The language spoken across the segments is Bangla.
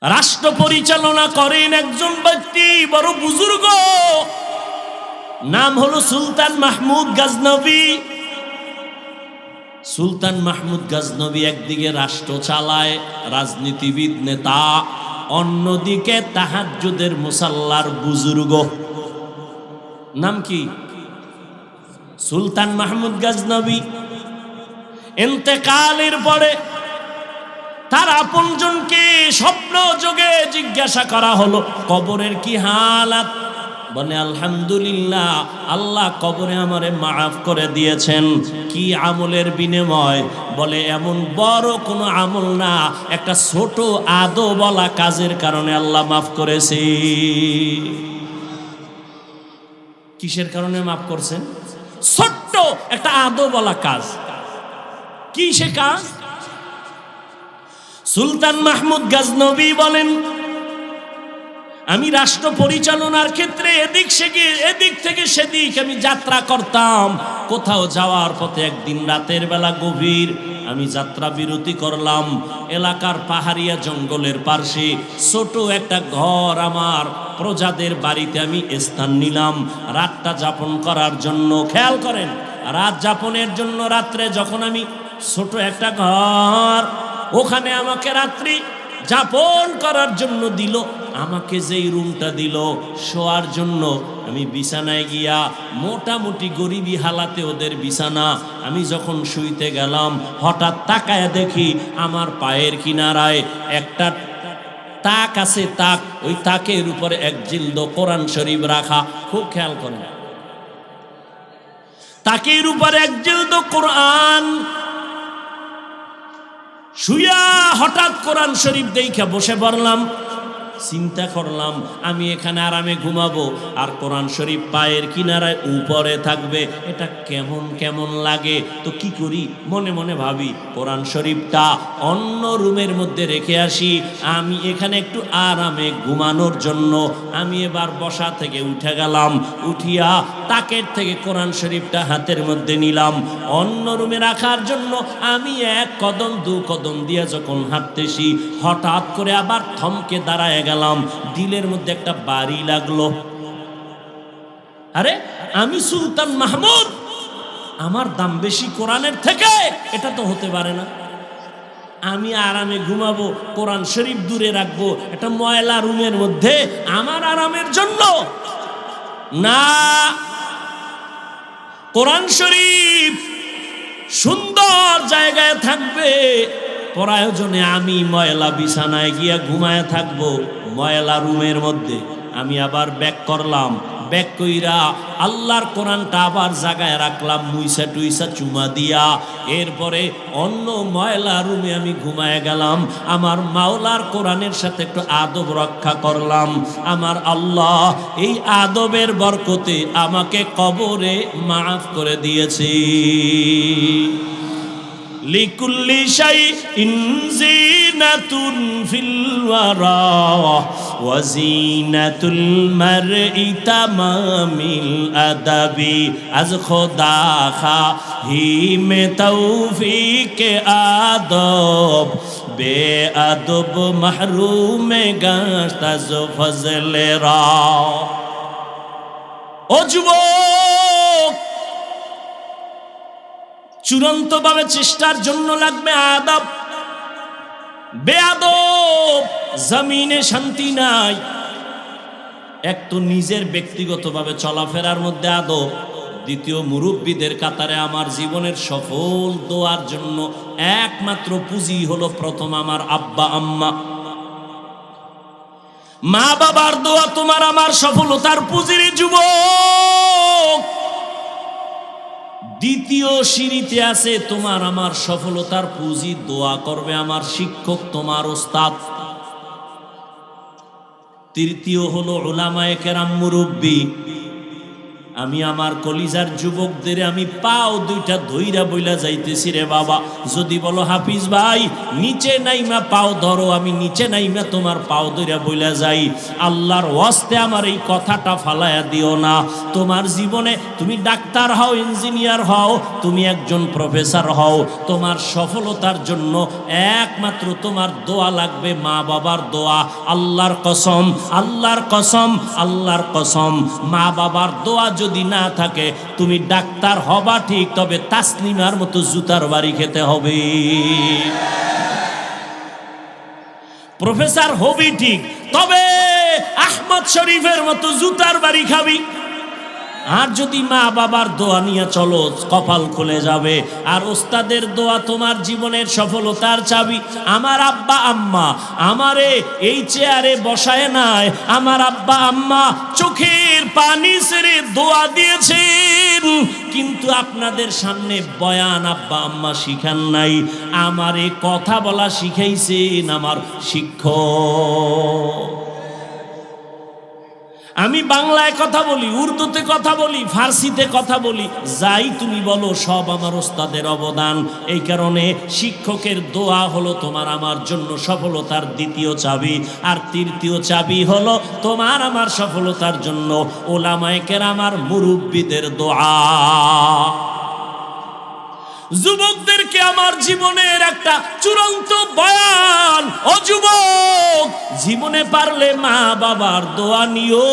রাষ্ট্র পরিচালনা করেন একজন ব্যক্তি, বড় বুজুর্গ, নাম হলো সুলতান মাহমুদ গজনবী। সুলতান মাহমুদ গজনবী একদিকে রাষ্ট্র চালায়, রাজনীতিবিদ নেতা, অন্যদিকে তাহাজ্জুদের মুসাল্লার বুজুর্গ। নাম কি? সুলতান মাহমুদ গজনবী। ইন্তেকালের পরে তার আপনজনকে স্বপ্ন যোগে জিজ্ঞাসা করা হলো, কবরের কি হালাত? বলে আলহামদুলিল্লাহ, আল্লাহ কবরে আমারে মাফ করে দিয়েছেন। কি আমলের বিনিময়? বলে এমন বড় কোনো আমল না, একটা ছোট আদো বলা কাজের কারণে আল্লাহ মাফ করেছে। কিসের কারণে মাফ করছেন? ছোট্ট একটা আদো বলা কাজ। কি সে কাজ? সুলতান মাহমুদ গজনবী বলেন, আমি রাষ্ট্র পরিচালনার ক্ষেত্রে এদিক থেকে সেদিক আমি যাত্রা করতাম। কোথাও যাওয়ার পথে একদিন রাতের বেলা গভীর আমি যাত্রা বিরতি করলাম। এলাকার পাহাড়িয়া জঙ্গলের পাশে ছোট একটা ঘর, আমার প্রজাদের বাড়িতে আমি স্থান নিলাম রাতটা যাপন করার জন্য। খেয়াল করেন, রাত যাপনের জন্য রাত্রে যখন আমি ছোট একটা ঘর, ওখানে আমাকে রাত্রি যাপন করার জন্য দিল। আমাকে যেই রুমটা দিল শোয়ার জন্য, আমি বিছানায় গিয়া, মোটামুটি গরিবী হালাতে ওদের বিছানা, আমি যখন শুইতে গেলাম হঠাৎ তাকায় দেখি আমার পায়ের কিনারায় একটা তাক আছে। তাক, ওই তাকের উপরে এক জিলদ কোরআন শরীফ রাখা। খুব খেয়াল করেন, তাকের উপরে এক জিলদ কোরআন। শুয়া হঠাৎ কোরআন শরীফ দেখে বসে পড়লাম। চিন্তা করলাম আমি এখানে আরামে ঘুমাবো আর কোরআন শরীফ পায়ের কিনারায় উপরে থাকবে, এটা কেমন কেমন লাগে। তো কি করি, মনে মনে ভাবি কোরআন শরীফটা অন্য রুমের মধ্যে রেখে আসি, আমি এখানে একটু আরামে ঘুমানোর জন্য। আমি এবার বসা থেকে উঠে গেলাম, উঠিয়া তাকের থেকে কোরআন শরীফটা হাতের মধ্যে নিলাম অন্য রুমে রাখার জন্য। আমি এক কদম দু কদম দিয়ে যখন হাঁটতেছি, হঠাৎ করে আবার থমকে দাঁড়ায় গেলাম। দিলের মধ্যে একটা বাড়ি লাগলো। আরে আমি সুলতান মাহমুদ, আমার দাম বেশি কোরআনের থেকে? এটা তো হতে পারে না। আমি আরামে ঘুমাবো, কোরআন শরীফ দূরে রাখবো একটা ময়লা রুমের মধ্যে আমার আরামের জন্য? না, কোরআন শরীফ সুন্দর জায়গায় থাকবে, প্রয়োজনে আমি ময়লা বিছানায় গিয়া ঘুমায় থাকবো ময়লা রুমের মধ্যে। আমি আবার ব্যাক করলাম, ব্যাক কইরা আল্লাহর কোরআনটা আবার জায়গায় রাখলাম মুইসা টুইসা চুমা দিয়া। এরপরে অন্য ময়লা রুমে আমি ঘুমায় গেলাম। আমার মাওলার কোরআনের সাথে একটু আদব রক্ষা করলাম। আমার আল্লাহ এই আদবের বরকতে আমাকে কবরে মাফ করে দিয়েছে। লিকুল্লি শাইইন জিনাতুন ফিল ওয়ারা ওয়া জিনাতুল মারই তামামিল আদাবি আজ খোদা খাহিমে তৌফিকে আদব বে আদব মাহরুমে গাস্তাজ ফজলে রা। ও যুবক, চূড়ান্তভাবে চেষ্টার জন্য লাগবে আদব। বেয়াদব জমিনে শান্তি নাই। এক তো নিজের ব্যক্তিগতভাবে চলাফেরার মধ্যে আদব, দ্বিতীয় মুরব্বীদের কাতারে আমার জীবনের সফল দোয়ার জন্য একমাত্র পুঁজি হলো প্রথম আমার আব্বা আম্মা। মা বাবার দোয়া তোমার আমার সফলতার পুঁজির যুবক। দ্বিতীয় সিঁড়িতে আছে তোমার আমার সফলতার পুঁজি, দোয়া করবে আমার শিক্ষক, তোমার ওস্তাদ। তৃতীয় হলো উলামায়ে কেরাম, মুরব্বী। আমি আমার কলিজার যুবকদের আমি পাও দুইটা ধইরা বইলা যাইতেছি, রে বাবা, যদি বলো হাফিজ ভাই নিচে নাইমা পাও ধরো, আমি নিচে নাইমা তোমার পাও ধইরা বইলা যাই। আল্লাহর ওয়াস্তে আমার এই কথাটা ফালায়া দিও না। তোমার জীবনে তুমি ডাক্তার হও, ইঞ্জিনিয়ার হও, তুমি একজন প্রফেসর হও, তোমার সফলতার জন্য একমাত্র তোমার দোয়া লাগবে, মা বাবার দোয়া। আল্লাহর কসম, আল্লাহর কসম, আল্লাহর কসম, মা বাবার দোয়া যদি না থাকে তুমি ডাক্তার হবা ঠিক, তবে তাসলিমার মতো জুতার বাড়ি খেতে হবে। প্রফেসর হবি ঠিক, তবে আহমদ শরীফের মতো জুতার বাড়ি খাবি। আর যদি মা বাবার দোয়া নিয়ে চলো কপাল খুলে যাবে। আর ওস্তাদের দোয়া তোমার জীবনের সফলতার চাবি। আমার আব্বা আম্মা আমারে এই চেয়ারে বসায় নাই, আমার আব্বা আম্মা চোখের পানি ছেড়ে দোয়া দিয়েছেন, কিন্তু আপনাদের সামনে বয়ান আব্বা আম্মা শিখান নাই, আমারে কথা বলা শিখাইছেন আমার শিক্ষক। আমি বাংলায় কথা বলি, উর্দুতে কথা বলি, ফার্সিতে কথা বলি, যাই তুমি বলো সব আমার ওস্তাদের অবদান। এই কারণে শিক্ষকের দোয়া হলো তোমার আমার জন্য সফলতার দ্বিতীয় চাবি। আর তৃতীয় চাবি হলো তোমার আমার সফলতার জন্য ওলামায়ে কেরাম আর মুরব্বিদের দোয়া। যুবকদেরকে আমার জীবনের একটা চূড়ান্ত বয়ান, ও যুবক, জীবনে পারলে মা বাবার দোয়া নিও,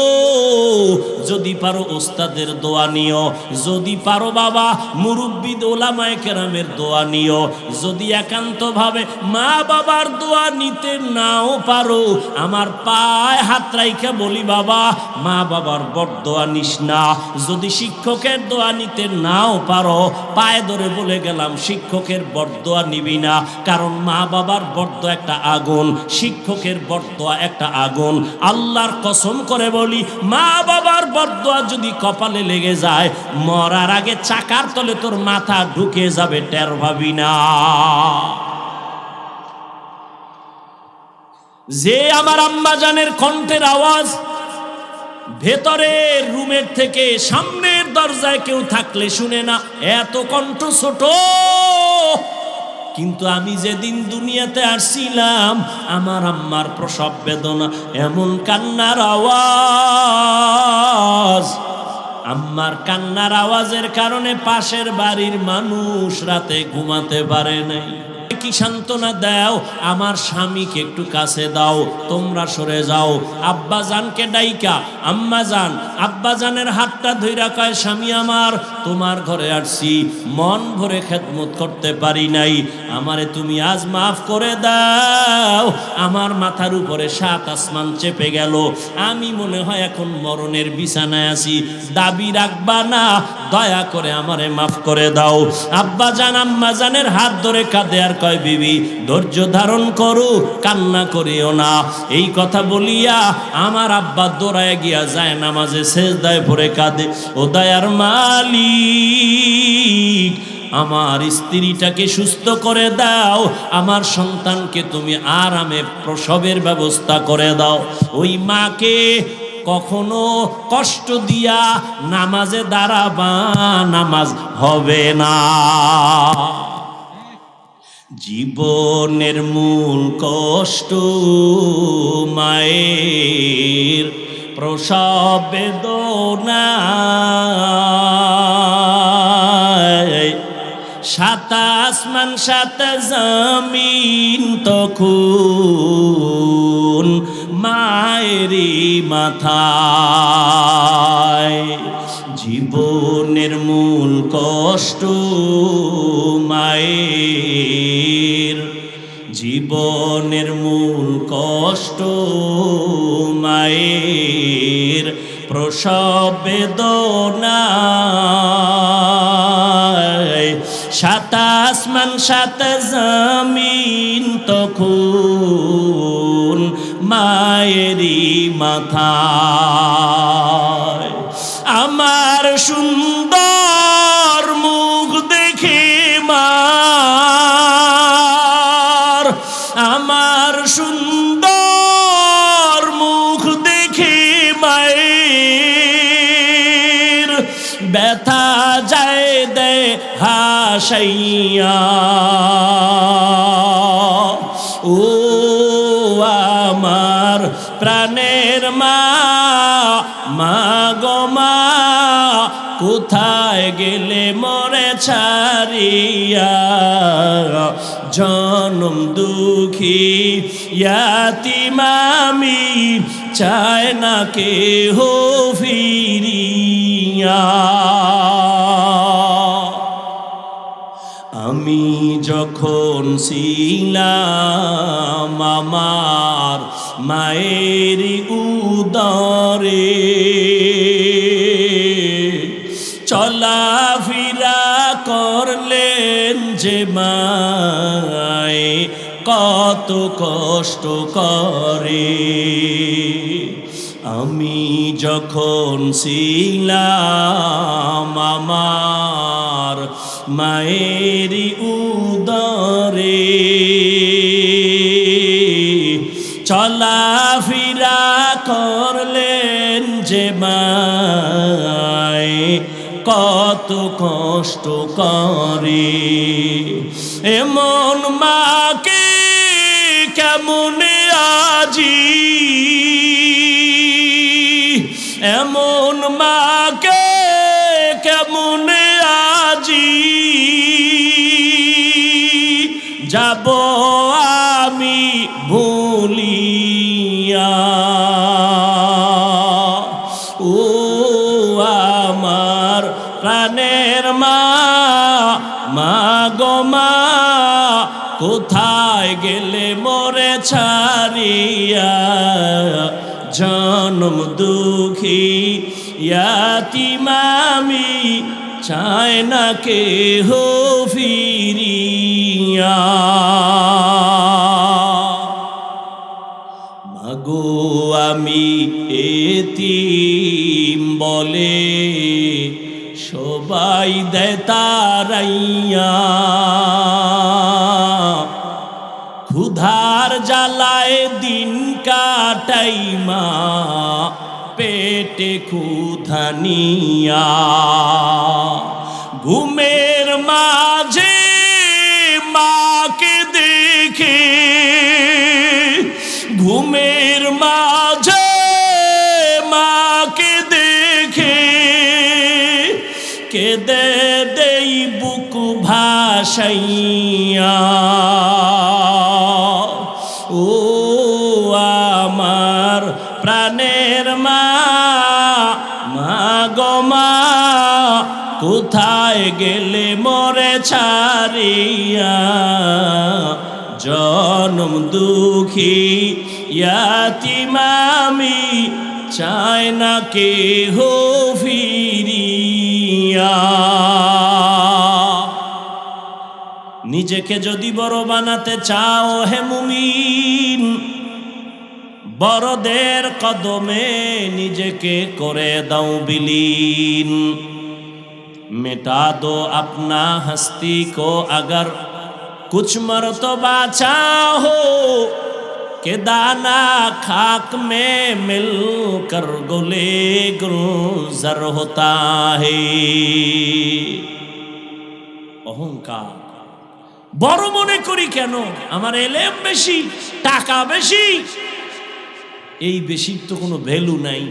যদি পারো ওস্তাদের দোয়া নিও, যদি পারো বাবা মুরব্বি ওলামায়ে কেরামের দোয়া নিও। যদি একান্তভাবে মা বাবার দোয়া নিতে নাও পারো, আমার পায়ে হাত রাইখা বলি বাবা মা বাবার বড়দোয়া নিস না। যদি শিক্ষকের দোয়া নিতে নাও পারো, পায়ে ধরে বলে গেলাম শিক্ষকের বড়দোয়া নিবি না, কারণ মা বাবার বড়দোয়া একটা আগুন, শিক্ষকের বড়দোয়া একটা আগুন। আল্লাহর কসম করে বলি, মা বাবার বড়দোয়া যদি কপালে লেগে যায়, মরার আগে চাকার তলে তোর মাথা ঢুকে যাবে, টের পাবি না। যে আমার আম্মা জানের কণ্ঠের আওয়াজ ভেতরের রুমের থেকে সামনের দরজায় কেউ থাকলে শুনে না, এত কণ্ঠ ছোট, কিন্তু আমি যেদিন দুনিয়াতে আসছিলাম আমার আম্মার প্রসব বেদনা, এমন কান্নার আওয়াজ, আম্মার কান্নার আওয়াজের কারণে পাশের বাড়ির মানুষ রাতে ঘুমাতে পারে নাই। কি সান্ত্বনা দাও, আমার স্বামীকে একটু কাছে দাও, তোমরা সরে যাও। আব্বা জানকে ডাইকা আম্মা জান, আব্বা জানের হাতটা ধইরা কয়, স্বামী আমার তোমার ঘরে আসছি, মন ভরে খেদমত করতে পারি নাই, আমারে তুমি আজ মাফ করে দাও। আমার মাথার উপরে 7 আসমান চেপে গেল, আমি মনে হয় এখন মরণের বিছানায় আছি, দাবি রাখবা না, দয়া করে আমারে মাফ করে দাও। আব্বা জান আম্মা জানের হাত ধরে কাঁদে আর কয়, বিবি ধৈর্য ধারণ করো, কান্না করিও না। এই কথা বলিয়া আমার আব্বা দৌড়ায় গিয়া যায় নামাজে সেজদায় পড়ে কাঁদে, ও দয়ার মালিক, আমার স্ত্রীটাকে সুস্থ করে দাও, আমার সন্তানকে তুমি আরামে প্রসবের ব্যবস্থা করে দাও। ওই মাকে কখনো কষ্ট দিয়া নামাজে দাঁড়াবা, নামাজ হবে না। জীবনের মূল কষ্ট মায়ের প্রসব বেদনা, 7 আসমান 7 জমিন তখন মায়েরই মাথায়। জীবনের মূল কষ্ট মায়ের, জীবনের মূল কষ্ট মায়ের প্রসব বেদনা, 7 আসমান 7 জমিন তখন মায়েরই মাথায়। আমার সুন্দর মুখ দেখে মার, আমার সুন্দর মুখ দেখে মায়ের ব্যথা যায় দে হাসাইয়া। ও আমার প্রাণের মা, মা গো মা, কোথায় গেলে মোরে ছাড়িয়া? জনম দুঃখী ইয়াতীম আমি, চায় না কেহ ফিরিয়া। আমি যখন ছিলাম আমার মায়ের উদরে, চলাফেরা করলেন যে মায়ে কত কষ্ট করে। আমি যখন ছিলাম আমার মায়ের উদরে, চলাফেরা করলেন যে মায়ে কত কষ্ট করে। এমন মাকে কেমনে আজি, এমন মাকে কেমনে আজি যাব আমি ভুলিয়া। ও আমার প্রাণের মা, মা গো মা, কোথায় গেলে মোরে ছাড়িয়া? জনম দুঃখী ইয়াতীম আমি, চায় না কেহ ফিরিয়া। মাগো আমি এতিম বলে সবাই দেয় তারাইয়া, ক্ষুধার জ্বালায় দিন কাটাই মা পেটে ক্ষুধা নিয়া। ঘুমের মাঝে মাকে দেখে, ঘুমের মাঝে মাকে দেখে কেঁদে দেই বুক ভাসাইয়া। ও আমার প্রাণের মা, মা গো মা, কোথায় গেলে মোরে ছাড়িয়া? জনম দুঃখী ইয়াতীম আমি, চায় না কেহ ফিরিয়া। নিজেকে যদি বড় বানাতে চাও হে মুমিন, বড়দের কদমে নিজেকে করে দাও বিলীন। मिटा दो अपना हस्ती को अगर कुछ मर्तबा चाहो कि दाना खाक में मिलकर गुले गुलजार होता है। অহংকার বড় মনে করি কেন? আমার এলেম বেশি, টাকা বেশি, এই বেশির তো কোনো ভ্যালু নাই।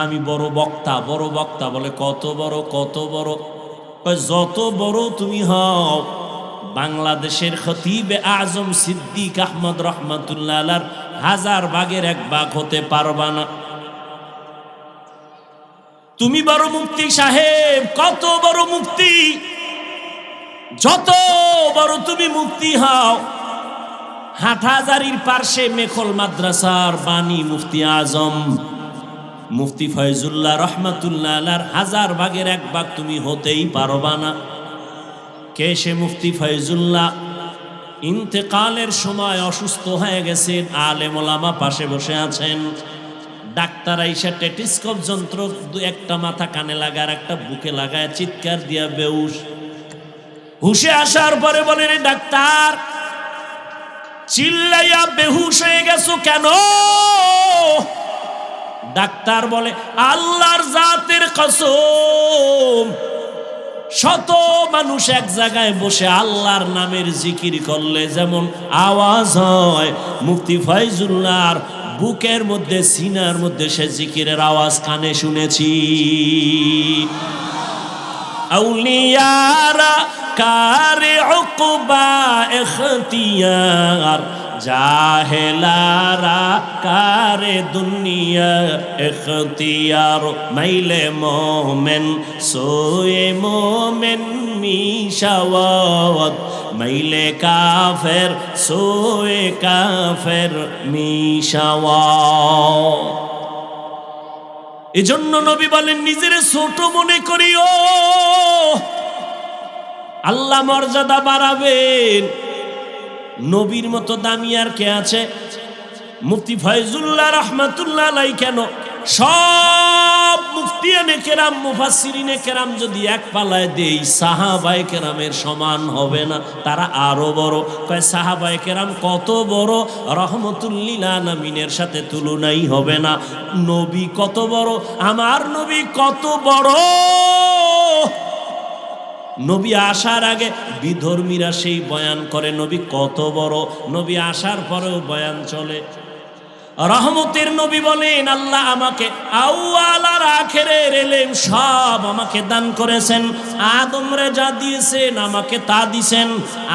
আমি বড় বক্তা, বড় বক্তা বলে কত বড় কত বড়? যত বড় তুমি হও, বাংলাদেশের খতিবে আজম সিদ্দিক আহমদ রহমাতুল্লাহ আলাইহির 1000 ভাগের 1 ভাগ হতে পারবা না। তুমি বড় মুফতি সাহেব, কত বড় মুফতি, যত বড় তুমি মুফতি হও, হাটহাজারীর পার্শ্বে মেখল মাদ্রাসার বাণী মুফতি আজম মুফতি ফয়জুল্লাহ রহমাতুল্লাহ আলাইহির 1000 ভাগের 1 ভাগ তুমি হতেই পারবা না। কে সে মুফতি ফয়জুল্লাহ? ইন্তেকালের সময় অসুস্থ হয়ে গেছেন, আলেম ওলামা পাশে বসে আছেন। ডাক্তার আইসা টেটিস্কোপ যন্ত্র একটা মাথা কানে লাগায়, একটা বুকে লাগায়, চিৎকার দিয়া বেহুশ। হুশে আসার পরে বলেন, ডাক্তার চিল্লাইয়া বেহুশ হয়ে গেছো কেন? ডাক্তার বলে আল্লাহর জাতের কসম, শত মানুষ এক জায়গায় বসে আল্লাহর নামের জিকির করলে যেমন আওয়াজ হয়, মুফতি ফয়জুল্লাহর বুকের মধ্যে, সিনার মধ্যে সে জিকিরের আওয়াজ কানে শুনেছি। আউলিয়ারা কারে উকবা ইখতিয়ার, জাহেলারা কারে দুনিয়া ইখতিয়ার। মাইলে মোমেন সোয়ে মোমেন মিশাওয়াত, মাইলে কাফের সোয়ে কাফের মিশাওয়াত। এজন্য নবী বলেন নিজের ছোট মনে করিও, আল্লাহ মর্যাদা বাড়াবেন। নবীর মতো দামি আর কে আছে? মুফতি ফয়জুল্লাহ রাহমাতুল্লাহ আলাইহি কেন সব মুফতিয়ানে কেরাম, মুফাসসিরিনে কেরাম যদি এক পালায় দেই, সাহাবায়ে কেরামের সমান হবে না, তারা আরো বড়। কয় সাহাবায়ে কেরাম কত বড়, রহমতুল লিল আলামিনের সাথে তুলনাই হবে না। নবী কত বড়, আমার নবী কত বড়। নবী আসার আগে বিধর্মীরা সেই বয়ান করে নবী কত বড়, নবী আসার পরেও বয়ান চলে। রহমতের নবী বলেন আল্লাহ আমাকে আউয়াল আর আখিরের ইলম সব আমাকে দান করেছেন। আদমরে যা দিয়েছেন আমাকে তা দিয়েছেন।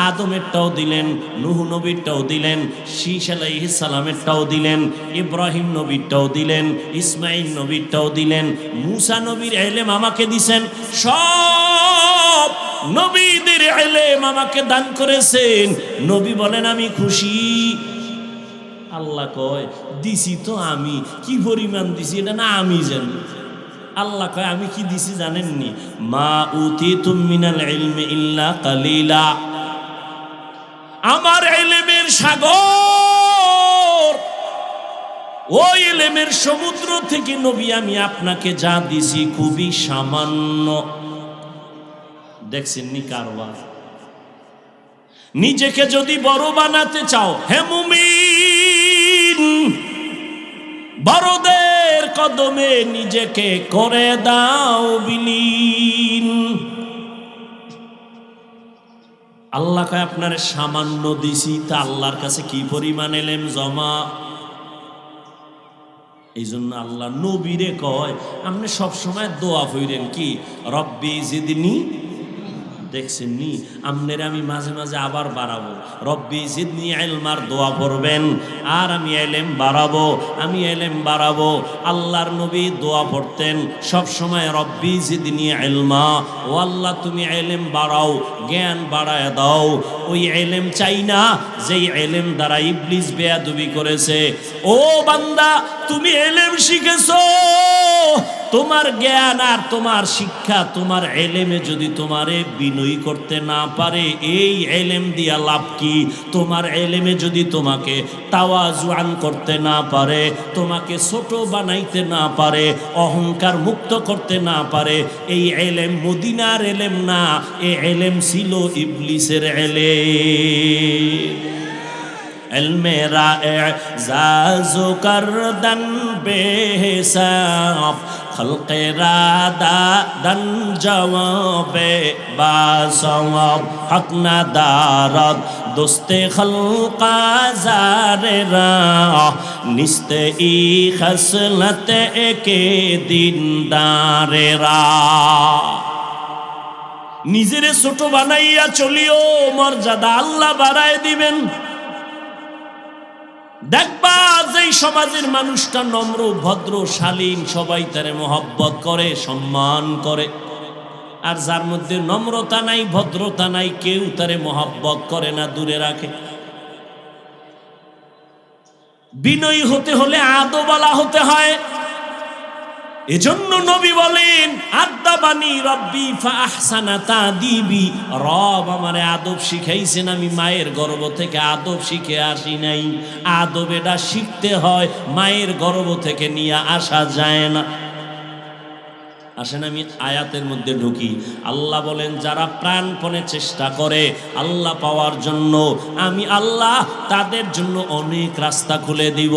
আদমেরটাও দিলেন, নূহ নবীরটাও দিলেন, শীশ আলাইহিস সালামেরটাও দিলেন, ইব্রাহিম নবীরটাও দিলেন, ইসমাইল নবীরটাও দিলেন, মূসা নবীর ইলম আমাকে দিয়েছেন। সব নবীদের ইলম আমাকে দান করেছেন। নবী বলেন আমি খুশি। আল্লাহ কয় দিছি তো আমি, কি পরিমাণ দিছি এটা না আমি জানি। আল্লাহ কয় আমি কি দিছি জানেননি? মা উতিতুম মিনাল ইলমি ইল্লা কালিলা। আমার ইলমের সাগর, ওই ইলমের সমুদ্র থেকে নবী আমি আপনাকে যা দিছি খুবই সামান্য। দেখছেন নি কারবার? নিজেকে যদি বড় বানাতে চাও হে মুমিন, বড়দের কদমে নিজেকে করে দাও বিলীন। আল্লাহ কয় আপনার সামান্য দিছি, তা আল্লাহর কাছে কি পরিমাণ ইলম জমা। এই জন্য আল্লাহ নবীরে কয় আপনি সবসময় দোয়া কইরেন কি রব্বি জিদনি। দেখছেন নি আমনের আমি মাঝে মাঝে আবার বাড়াবো, রব্বি জিদনি ইলমার দোয়া করবেন, আর আমি ইলম বাড়াবো, আমি ইলম বাড়াবো। আল্লাহর নবী দোয়া পড়তেন সব সময় রব্বি জিদনি ইলমা, ও আল্লাহ তুমি ইলম বাড়াও, জ্ঞান বাড়ায় দাও। ওই ইলম চাই না যেই ইলম দ্বারা ইবলিস বেয়াদবি করেছে। ও বান্দা তুমি ইলম শিখেছো, তোমার জ্ঞান আর তোমার শিক্ষা, তোমার ইলমে যদি তোমারে বিনয়ী করতে না পারে, এই ইলম দিয়া লাভ কি? তোমার ইলমে যদি তোমাকে তাওয়াজুআন করতে না পারে, তোমাকে ছোট বানাইতে না পারে, অহংকার মুক্ত করতে না পারে, এই ইলম মদিনার ইলম না, এই ইলম ছিল ইবলিসের ইলম। ইলমে রা'জাজু করদন বেহিসাব, খলকে রাদা দন জওয়াবে বাসওয়াব, হক না দারদ দোস্তে খলকা জারে রা, নিস্তে ই খসলত একে দিনদারে রা। নিজেরে ছোট বানাইয়া চলিও, মর্যাদা আল্লাহ বাড়ায় দিবেন। দেখবা যেই সমাজের মানুষটা নম্র ভদ্র শালীন, সবাই তারে মহব্বত করে, সম্মান করে। আর যার মধ্যে নম্রতা নাই, ভদ্রতা নাই, কেউ তারে মহব্বত করে না, দূরে রাখে। বিনয়ী হতে হলে আদবওয়ালা হতে হয়। এজন্য নবী বলেন আদাবানি রব্বি ফাআহসানা তাদিবি, রব আমারে আদব শিখাইছেন, আমি মায়ের গর্ভ থেকে আদব শিখে আসি নাই। আদব এটা শিখতে হয়, মায়ের গর্ভ থেকে নিয়ে আসা যায় না। আসেন আমি আয়াতের মধ্যে ঢুকি। আল্লাহ বলেন যারা প্রাণপণে চেষ্টা করে আল্লাহ পাওয়ার জন্য, আমি আল্লাহ তাদের জন্য অনেক রাস্তা খুলে দিব।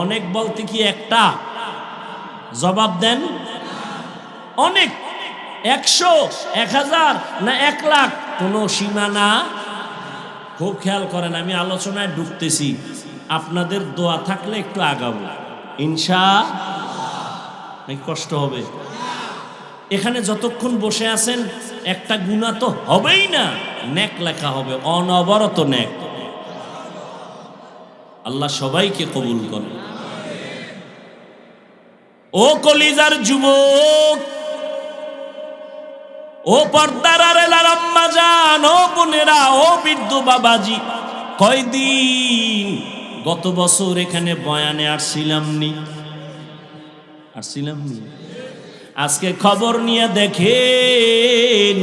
অনেক বলতে কি একটা? জবাব দেন। অনেক, 100, 1000 না 1 লাখ, কোনো সীমা না। খুব খেয়াল করেন, আমি আলোচনায় ঢুকতেছি, আপনাদের দোয়া থাকলে একটু আগাবো ইনশাআল্লাহ। কষ্ট হবে এখানে যতক্ষণ বসে আছেন, একটা গুনাহ তো হবেই না, নেক লেখা হবে, অনবরত নেক। আল্লাহ সবাইকে কবুল করে। ও কলিজার যুবক, ও পর্দার আড়ালের আম্মা জান, ও বোনেরা, ও বৃদ্ধ বাবাজি, কয়দিন গত বছর এখানে বয়ানে আসছিলাম নি? আজকে খবর নিয়ে দেখেন,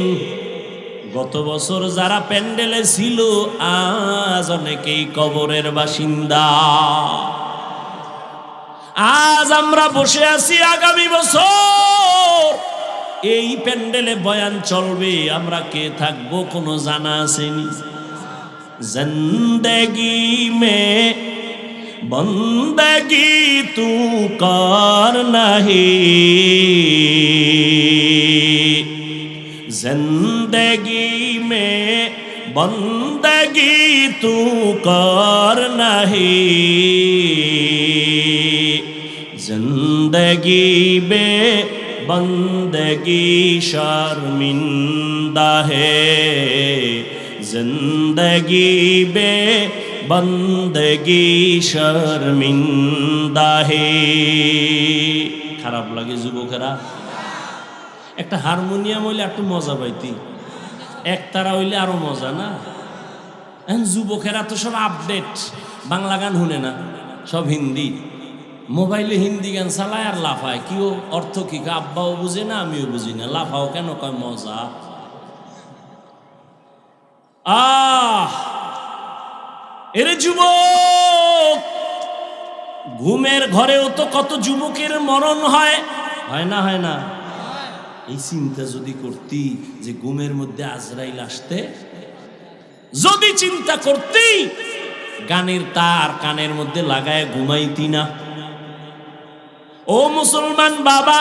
গত বছর যারা প্যান্ডেলে ছিল আজ অনেকেই কবরের বাসিন্দা। আজ আমরা বসে আছি, আগামী বছর এই প্যান্ডেলে বয়ান চলবে, আমরা কে থাকবো কোনো জানা আসেনি। জিন্দেগি মে বন্দগি তু কর নাহি, জিন্দেগি মে বন্দগি তু কর নাহি, जिंदगी बे बंदगी शर्मिंदा है, जिंदगी बे बंदगी शर्मिंदा है। খারাপ লাগে যুবকেরা? একটা হারমোনিয়াম হইলে একটু মজা পাইতি, একতারা হইলে আরো মজা না? এখন যুবকেরা তো সব আপডেট, বাংলা গান শুনে না, সব হিন্দি। মোবাইলে হিন্দি গান চালায় আর লাফায়, কিও অর্থ কি আব্বাও বুঝে না, আমিও বুঝি না, লাফাও কেন, কয় মজা। এরে যুবক, ঘুমের ঘরেও তো কত যুবকের মরণ হয়, হয় না? হয় না? এই চিন্তা যদি করতি যে ঘুমের মধ্যে আজরাইল আসতে, যদি চিন্তা করতি গানের তার কানের মধ্যে লাগায় ঘুমাইতি না। ও মুসলমান বাবা,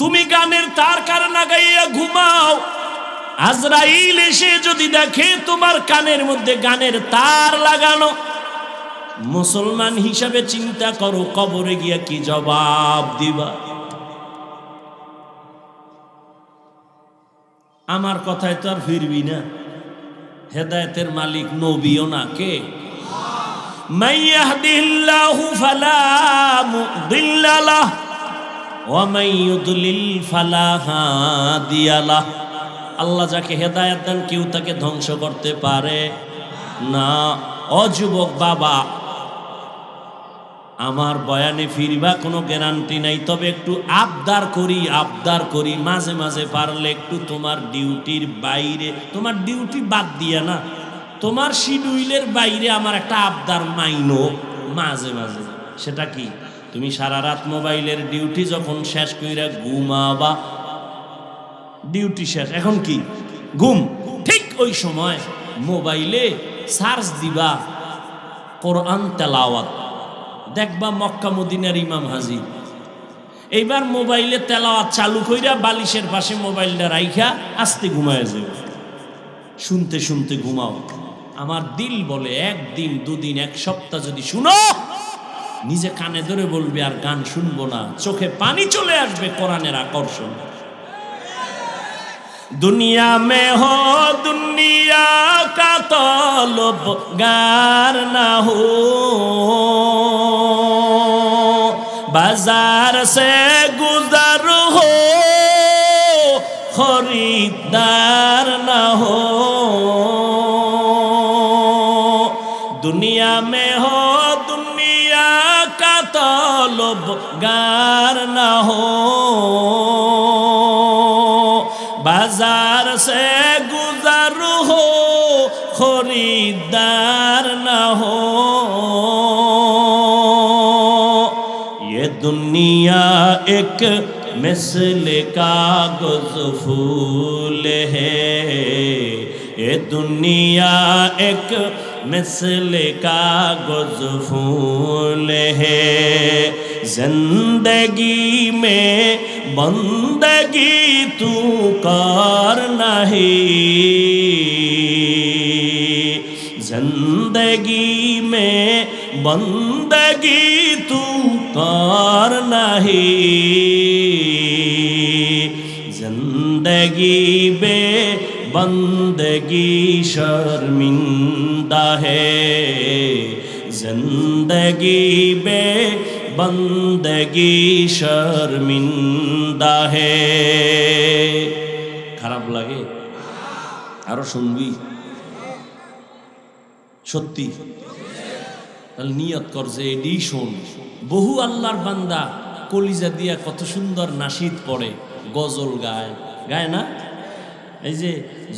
তুমি গানের তার কার লাগাইয়া ঘুমাও, আজরাইল এসে যদি দেখে তোমার কানের মধ্যে গানের তার লাগানো, মুসলমান হিসাবে চিন্তা করো কবরে গিয়া কি জবাব দিবা। আমার কথায় তো আর ফিরবি না। হেদায়েতের মালিক নবীও না, কে? মান ইয়াহদিহিল্লাহু ফালা মুদিল্লা লাহু ওয়া মান ইউদ্লিল ফালা হাদিয়া লাহু। আল্লাহ যাকে হেদায়েত দেন কেউ তাকে ধ্বংস করতে পারে না। ও যুবক বাবা, আমার বয়ানে ফিরবা কোনো গ্যারান্টি নাই, তবে একটু আবদার করি মাঝে মাঝে পারলে একটু তোমার ডিউটির বাইরে, তোমার ডিউটি বাদ দিয়া না, তোমার শিডিউলের বাইরে আমার একটা আবদার মাইনো মাঝে মাঝে। সেটা কি? তুমি সারা রাত মোবাইলের ডিউটি যখন শেষ কইরা ঘুমাবা, ডিউটি শেষ, এখন কি ঘুম, ঠিক ওই সময় মোবাইলে সার্চ দিবা কোরআন তেলাওয়াত, দেখবা মক্কা মদিনার ইমাম হাজির। এইবার মোবাইলে তেলাওয়াত চালু কইরা বালিশের পাশে মোবাইলটা রাইখা আস্তে ঘুমায় যাবে, শুনতে শুনতে ঘুমাও। আমার দিল বলে একদিন, দুদিন, এক সপ্তাহ যদি শুনো, নিজে কানে ধরে বলবে আর গান শুনবো না, চোখে পানি চলে আসবে কোরআনের আকর্ষণ। दुनिया में हो दुनिया का तलबगार ना हो, बाजार से गुजर हो खरीदार ना हो। दुनिया में हो दुनिया का तलबगार ना हो, बाजार से गुजर हो खरीदार न हो। ये दुनिया एक मिसल कागज फूल है, ये दुनिया एक मिसल कागज फूल है, जिंदगी में बंदगी तू करना है, जिंदगी में बंदगी तू करना है, जिंदगी बे बंदगी शर्मिंदा है, जिंदगी बे बंदगी शर्मिंदा है। খারাপ লাগে? আরো শুনবি? সত্যি? তাহলে নিয়ত কর যে এডি শোন। বহু আল্লাহর বান্দা কলিজা দিয়া কত সুন্দর নাশিদ পড়ে, গজল গায়, গায় না? এই যে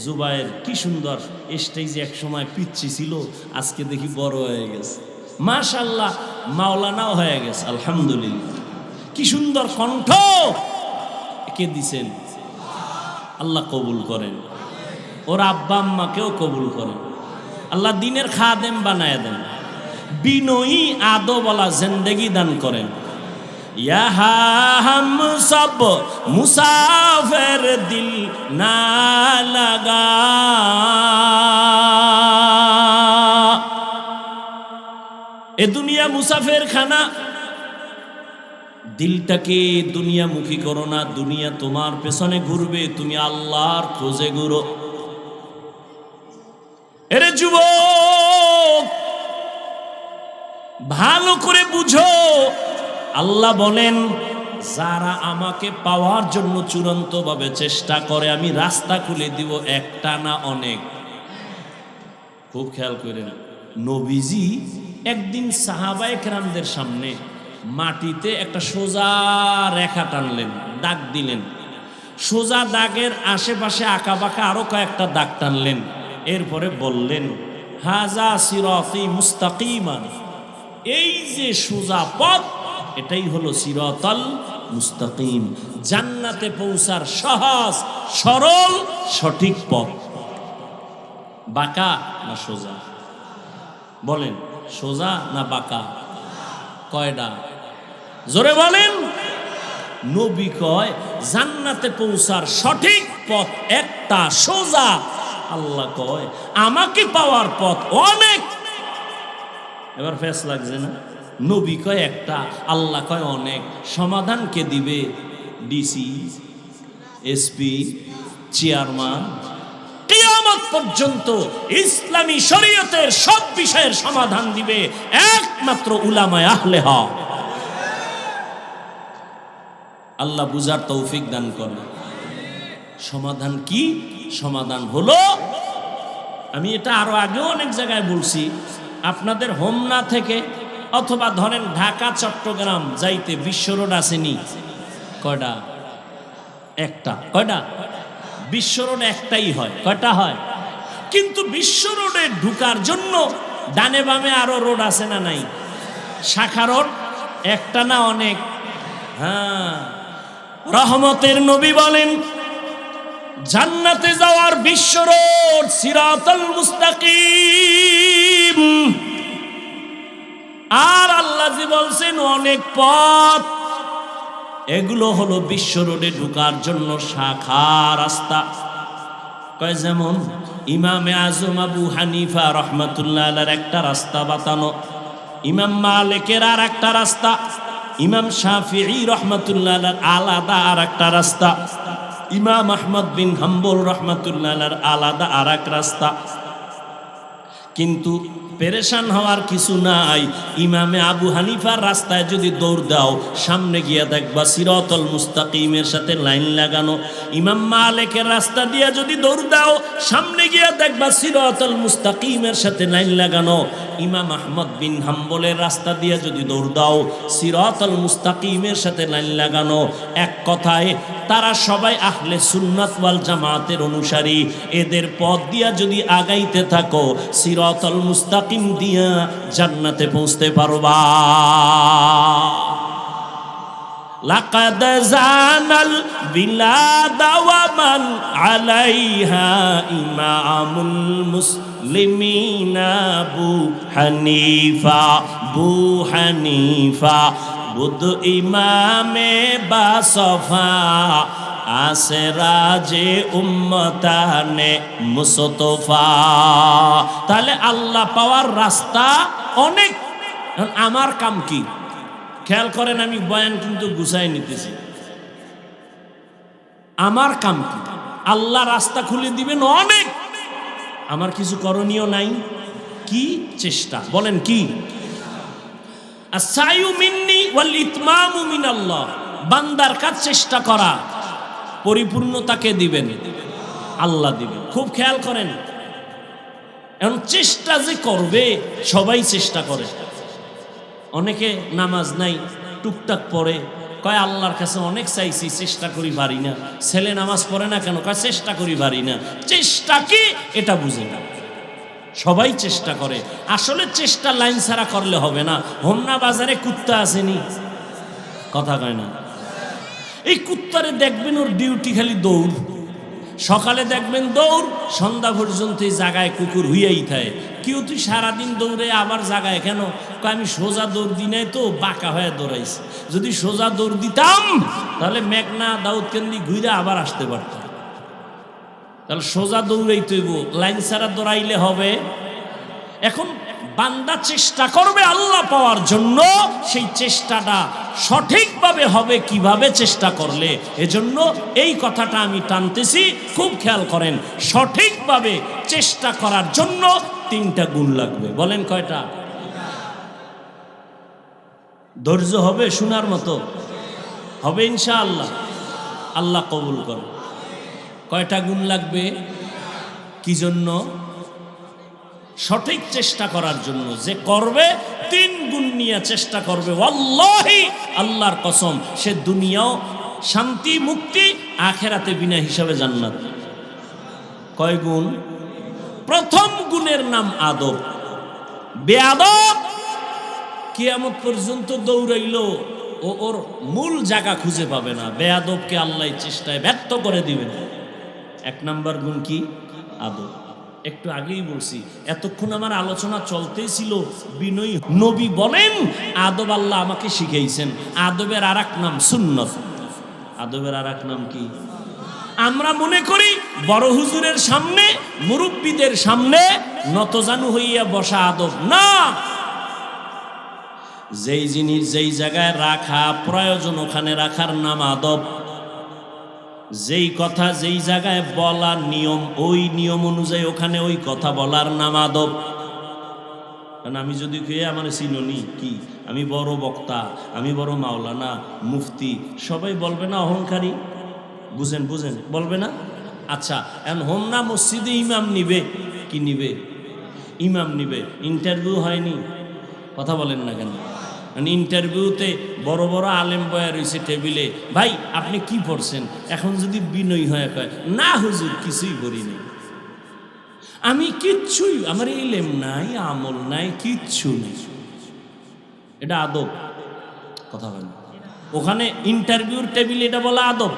জুবায়ের কি সুন্দর স্টেজে এক সময় পিচ্ছি ছিল, আজকে দেখি বড় হয়ে গেছে, মাশাআল্লাহ, মাওলানাও হয়ে গেছে, আলহামদুলিল্লাহ। কি সুন্দর কণ্ঠ, কে দিছেন? আল্লাহ কবুল করেন, ওর আব্বা আম্মাকেও কবুল করেন, আল্লাহ দিনের খাদেম বানায় দেন, বিনয়ী আদবওয়ালা জিন্দেগি দান করেন। यहाँ हम सब मुसाफिर दिल ना लगा, এ দুনিয়া মুসাফির খানা, দিলটাকে দুনিয়ামুখী করো না, দুনিয়া তোমার পেছনে ঘুরবে, তুমি আল্লাহর খোঁজে ঘুরো। এরে যুবক, ভালো করে বুঝো, আল্লাহ বলেন যারা আমাকে পাওয়ার জন্য চূড়ান্তভাবে চেষ্টা করে আমি রাস্তা খুলে দিব, একটা না অনেক। খুব খেয়াল করেন, নবীজি একদিন সাহাবায়ে কেরামদের সামনে মাটিতে একটা সোজা রেখা টানলেন, দাগ দিলেন, সোজা দাগের আশেপাশে আঁকা বাঁকা আরো কয়েকটা দাগ টানলেন, এরপরে বললেন হাজা সিরাতি মুস্তাকিমান, এই যে সোজা পথ এটাই হলো সিরাতাল মুস্তাকিম, জান্নাতে পৌঁছার সহজ সরল সঠিক পথ। বাঁকা না সোজা? বলেন, সোজা না বাঁকা? কয়টা? জোরে বলেন। নবী কয় জান্নাতে পৌঁছার সঠিক পথ একটা, সোজা। আল্লাহ কয় আমাকে পাওয়ার পথ অনেক। এবার ফেস লাগছে না? নবী কয় একটা, আল্লাহ কয় অনেক। সমাধান কে দিবে? DC, SP, chairman. কিয়ামত পর্যন্ত ইসলামী শরীয়তের সব বিষয়ের সমাধান দিবে একমাত্র উলামায়ে আহলে হক। আল্লাহ বুঝার তৌফিক দান করেন। সমাধান কি? সমাধান হলো, আমি এটা আরো আগেও অনেক জায়গায় বলছি, আপনাদের হোমনা থেকে অথবা ধরেন ঢাকা চট্টগ্রাম যাইতে বিশ্ব রোড আসেনি? কয়টা? একটা। কয়টা? বিশ্ব রোড একটাই হয়। কয়টা হয়? কিন্তু বিশ্ব রোডে ঢুকার জন্য ডানে বামে আরো রোড আছে না নাই? শাখা রোড একটা না অনেক? হ্যাঁ। রহমতের নবী বলেন জান্নাতে যাওয়ার বিশ্ব রোড সিরাতাল মুস্তাকিম, আর আল্লাহ জি বলছেন অনেক পথ। এগুলো হলো বিশ্ব রোডে ঢোকার জন্য শাখা রাস্তা। কয় যেমন ইমামে আজম আবু হানিফা রহমাতুল্লাহ আলাইহির একটা রাস্তা বাতানো, ইমাম মালিকের আর একটা রাস্তা, ইমাম শাফিঈ রহমাতুল্লাহ আলাইহির আলাদা আর একটা রাস্তা, ইমাম আহমদ বিন হাম্বল রহমাতুল্লাহ আলাইহির আলাদা আর এক রাস্তা। কিন্তু পেরেশান হওয়ার কিছু নাই। ইমামে আবু হানিফার রাস্তায় যদি দৌড় দাও, সামনে গিয়া দেখবা সিরাতাল মুস্তাকিমের সাথে লাইন লাগানো। ইমাম মালিকের রাস্তা দিয়া যদি দৌড় দাও, সামনে গিয়া দেখবা সিরাতাল মুস্তাকিমের সাথে লাইন লাগানো। ইমাম আহমদ বিন হাম্বলের রাস্তা দিয়া যদি দৌড় দাও, সিরাতাল মুস্তাকিমের সাথে লাইন লাগানো। এক কথায় তারা সবাই আহলে সুন্নাত ওয়াল জামাতের অনুসারী। এদের পথ দিয়া যদি আগাইতে থাকো, সিরাতাল মুস্তাকিম দিয়া জান্নাতে পৌঁছতে পারবা। লাকাদ জানাল বিলাদা ওয়া মান আলাইহা ইমামুল মুসলিমিনা আবু হানিফা বুধ ইমামে বাসফা আসে রাজে উম্মতানে মুস্তফা। তাহলে আল্লাহ পাওয়ার রাস্তা অনেক। আমার কাম কি? খেয়াল করেন, আমি বয়ান কিন্তু গুছাই নিতেছি। আমার কাম কি? আল্লাহ রাস্তা খুলে দিবেন অনেক। আমার কিছু করণীয় নাই। কি? চেষ্টা। বলেন কি? আসায়ু মিন্নি ওয়াল ইতমামু মিনাল্লাহ। বান্দার কাজ চেষ্টা করা, পরিপূর্ণতাকে দিবেন আল্লাহ দিবেন। খুব খেয়াল করেন, এখন চেষ্টা যে করবে, সবাই চেষ্টা করে। অনেকে নামাজ নাই, টুকটাক পড়ে, কয় আল্লাহর কাছে অনেক চাইছি, চেষ্টা করি পারি না। ছেলে নামাজ পড়ে না কেন? কয় চেষ্টা করি পারি না। চেষ্টা কি এটা বুঝে না। সবাই চেষ্টা করে, আসলে চেষ্টা লাইন ছাড়া করলে হবে না। হোমনা বাজারে কুত্তা আসেনি, কথা কয় না। এই কুত্তারে দেখবেন, ওর ডিউটি খালি দৌড়। সকালে দেখবেন দৌড়, সন্ধ্যা পর্যন্ত এই জায়গায় কুকুর হুইয়াই থাকে। কেউ তুই সারাদিন দৌড়ে আবার জায়গায় কেন? আমি সোজা দৌড় দিই নাই তো, বাঁকা হয়ে দৌড়াইছি। যদি সোজা দৌড় দিতাম তাহলে মেঘনা দাউদকান্দি ঘুরে আবার আসতে পারতাম। তাহলে সোজা দৌড়াই তৈব, লাইন ছাড়া দৌড়াইলে হবে? এখন বান্দা চেষ্টা করবে আল্লাহ পাওয়ার জন্য। সেই চেষ্টাটা সঠিকভাবে হবে কিভাবে চেষ্টা করলে? এজন্য এই কথাটা আমি টানতেছি, খুব খেয়াল করেন। সঠিকভাবে চেষ্টা করার জন্য 3টা গুণ লাগবে। বলেন কয়টা? ধৈর্য হবে, শোনার মতো হবে ইনশাআল্লাহ। আল্লাহ কবুল করে। কয়টা গুণ লাগবে? কি জন্য? সঠিক চেষ্টা করার জন্য। যে করবে 3 গুণ নিয়ে চেষ্টা করবে, ওয়াল্লাহি আল্লাহর কসম, সে দুনিয়াও শান্তি মুক্তি, আখেরাতে বিনা হিসাবে জান্নাত। কয় গুণ? প্রথম গুণের নাম আদব। বেয়াদব কিয়ামত পর্যন্ত দৌড়াইলো ওর মূল জায়গা খুঁজে পাবে না। বেয়াদবকে আল্লাহ চেষ্টায় ব্যর্থ করে দিবেন। 1 নাম্বার গুণ কি? আদব। একটু আগেই বলছি, এতক্ষণ আমার আলোচনা চলতেই ছিল বিনয়ী। নবী বলেন আদব আল্লাহ আমাকে শিখাইছেন। আদবের আরেক নাম সুন্নত। আদবের আরেক নাম কি? আমরা মনে করি বড় হুজুরের সামনে, মুরব্বীদের সামনে নতজানু হইয়া বসা আদব না। যেই জিনিস যেই জায়গায় রাখা প্রয়োজন ওখানে রাখার নাম আদব। যেই কথা যেই জায়গায় বলার নিয়ম, ওই নিয়ম অনুযায়ী ওখানে ওই কথা বলার নাম আদব। কারণ আমি যদি কে আমার চিননি কি, আমি বড় বক্তা, আমি বড় মাওলানা, মুফতি, সবাই বলবে না অহংকারী? বুঝেন বুঝেন, বলবে না? আচ্ছা, এখন হোমনা মসজিদে ইমাম নিবে, কি নিবে? ইমাম নিবে। ইন্টারভিউ হয়নি, কথা বলেন না কেন? ইন্টারভিউতে বড় বড় আলেম বয়া রয়েছে টেবিলে, ভাই আপনি কি পড়ছেন? এখন যদি বিনয়ী হয়ে কয় না হুজুর কিছুই করিনি, আমি কিচ্ছুই, আমার ইলম নাই, আমল নাই, কিচ্ছু নেই, এটা আদব? কথা বলেন। ওখানে ইন্টারভিউর টেবিলে এটা বলা আদব?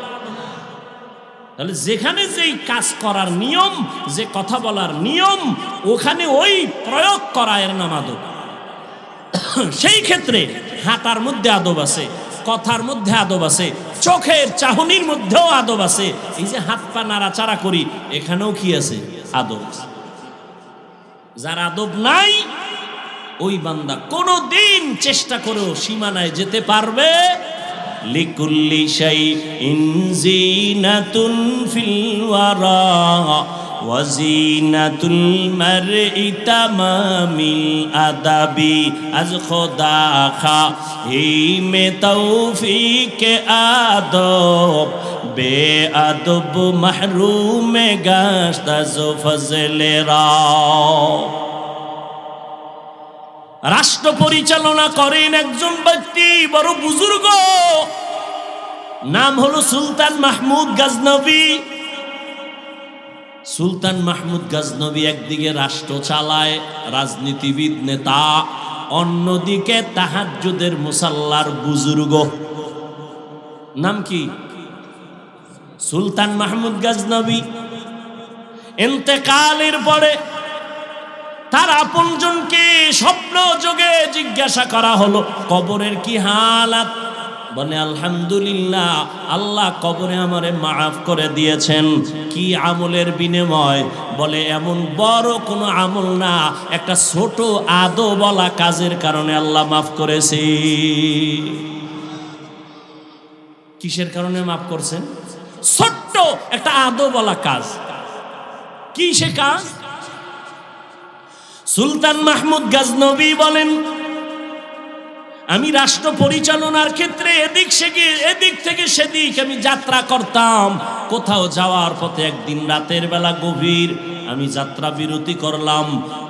তাহলে যেখানে যেই কাজ করার নিয়ম, যে কথা বলার নিয়ম, ওখানে ওই প্রয়োগ করা এর নাম আদব। সেই ক্ষেত্রে হাঁটার মধ্যে আদব আছে, কথার মধ্যে আদব আছে, চোখের চাহনির মধ্যেও আদব আছে। এই যে হাত পা নাড়াচাড়া করি, এখানেও কি আছে? আদব আছে। যার আদব নাই ওই বান্দা কোনদিন চেষ্টা করেও সীমানায় যেতে পারবে। লিকুল্লি শাইইন জিনাতুন ফিল ওয়ারা ওয়াজিনাতুল মারই তামামিল আদাবি আজ খোদা খাহি মে তৌফিক আদব বে আদব মাহরুম গাশত আজ ফজলে রব। রাষ্ট্র পরিচালনা করেন একজন ব্যক্তি, বড় বুজুর্গ, নাম হলো সুলতান মাহমুদ গজনবী। সুলতান মাহমুদ গজনবী একদিকে রাষ্ট্র চালায়, রাজনীতিবিদ নেতা, অন্যদিকে তাহাজ্জুদের মুসাল্লার বুজুর্গ। নাম কি? সুলতান মাহমুদ গজনবী। ইন্তেকালের পরে তার আপনজনকে স্বপ্ন যোগে জিজ্ঞাসা করা হলো কবরের কি হালাত। বলে আলহামদুলিল্লাহ, আল্লাহ কবরে আমারে মাফ করে দিয়েছেন। কি আমলের বিনিময়? বলে এমন বড় কোনো আমল না, একটা ছোট আদো বলা কাজের কারণে আল্লাহ মাফ করেছে। কিসের কারণে মাফ করছেন? ছোট্ট একটা আদো বলা কাজ। কি সে কাজ? সুলতান মাহমুদ গজনবী বলেন, আমি রাষ্ট্র পরিচালনার ক্ষেত্রে এদিক থেকে সেদিক আমি যাত্রা করতাম। কোথাও যাওয়ার পথে একদিন রাতের বেলা গভীর আমি যাত্রা বিরতি করলাম।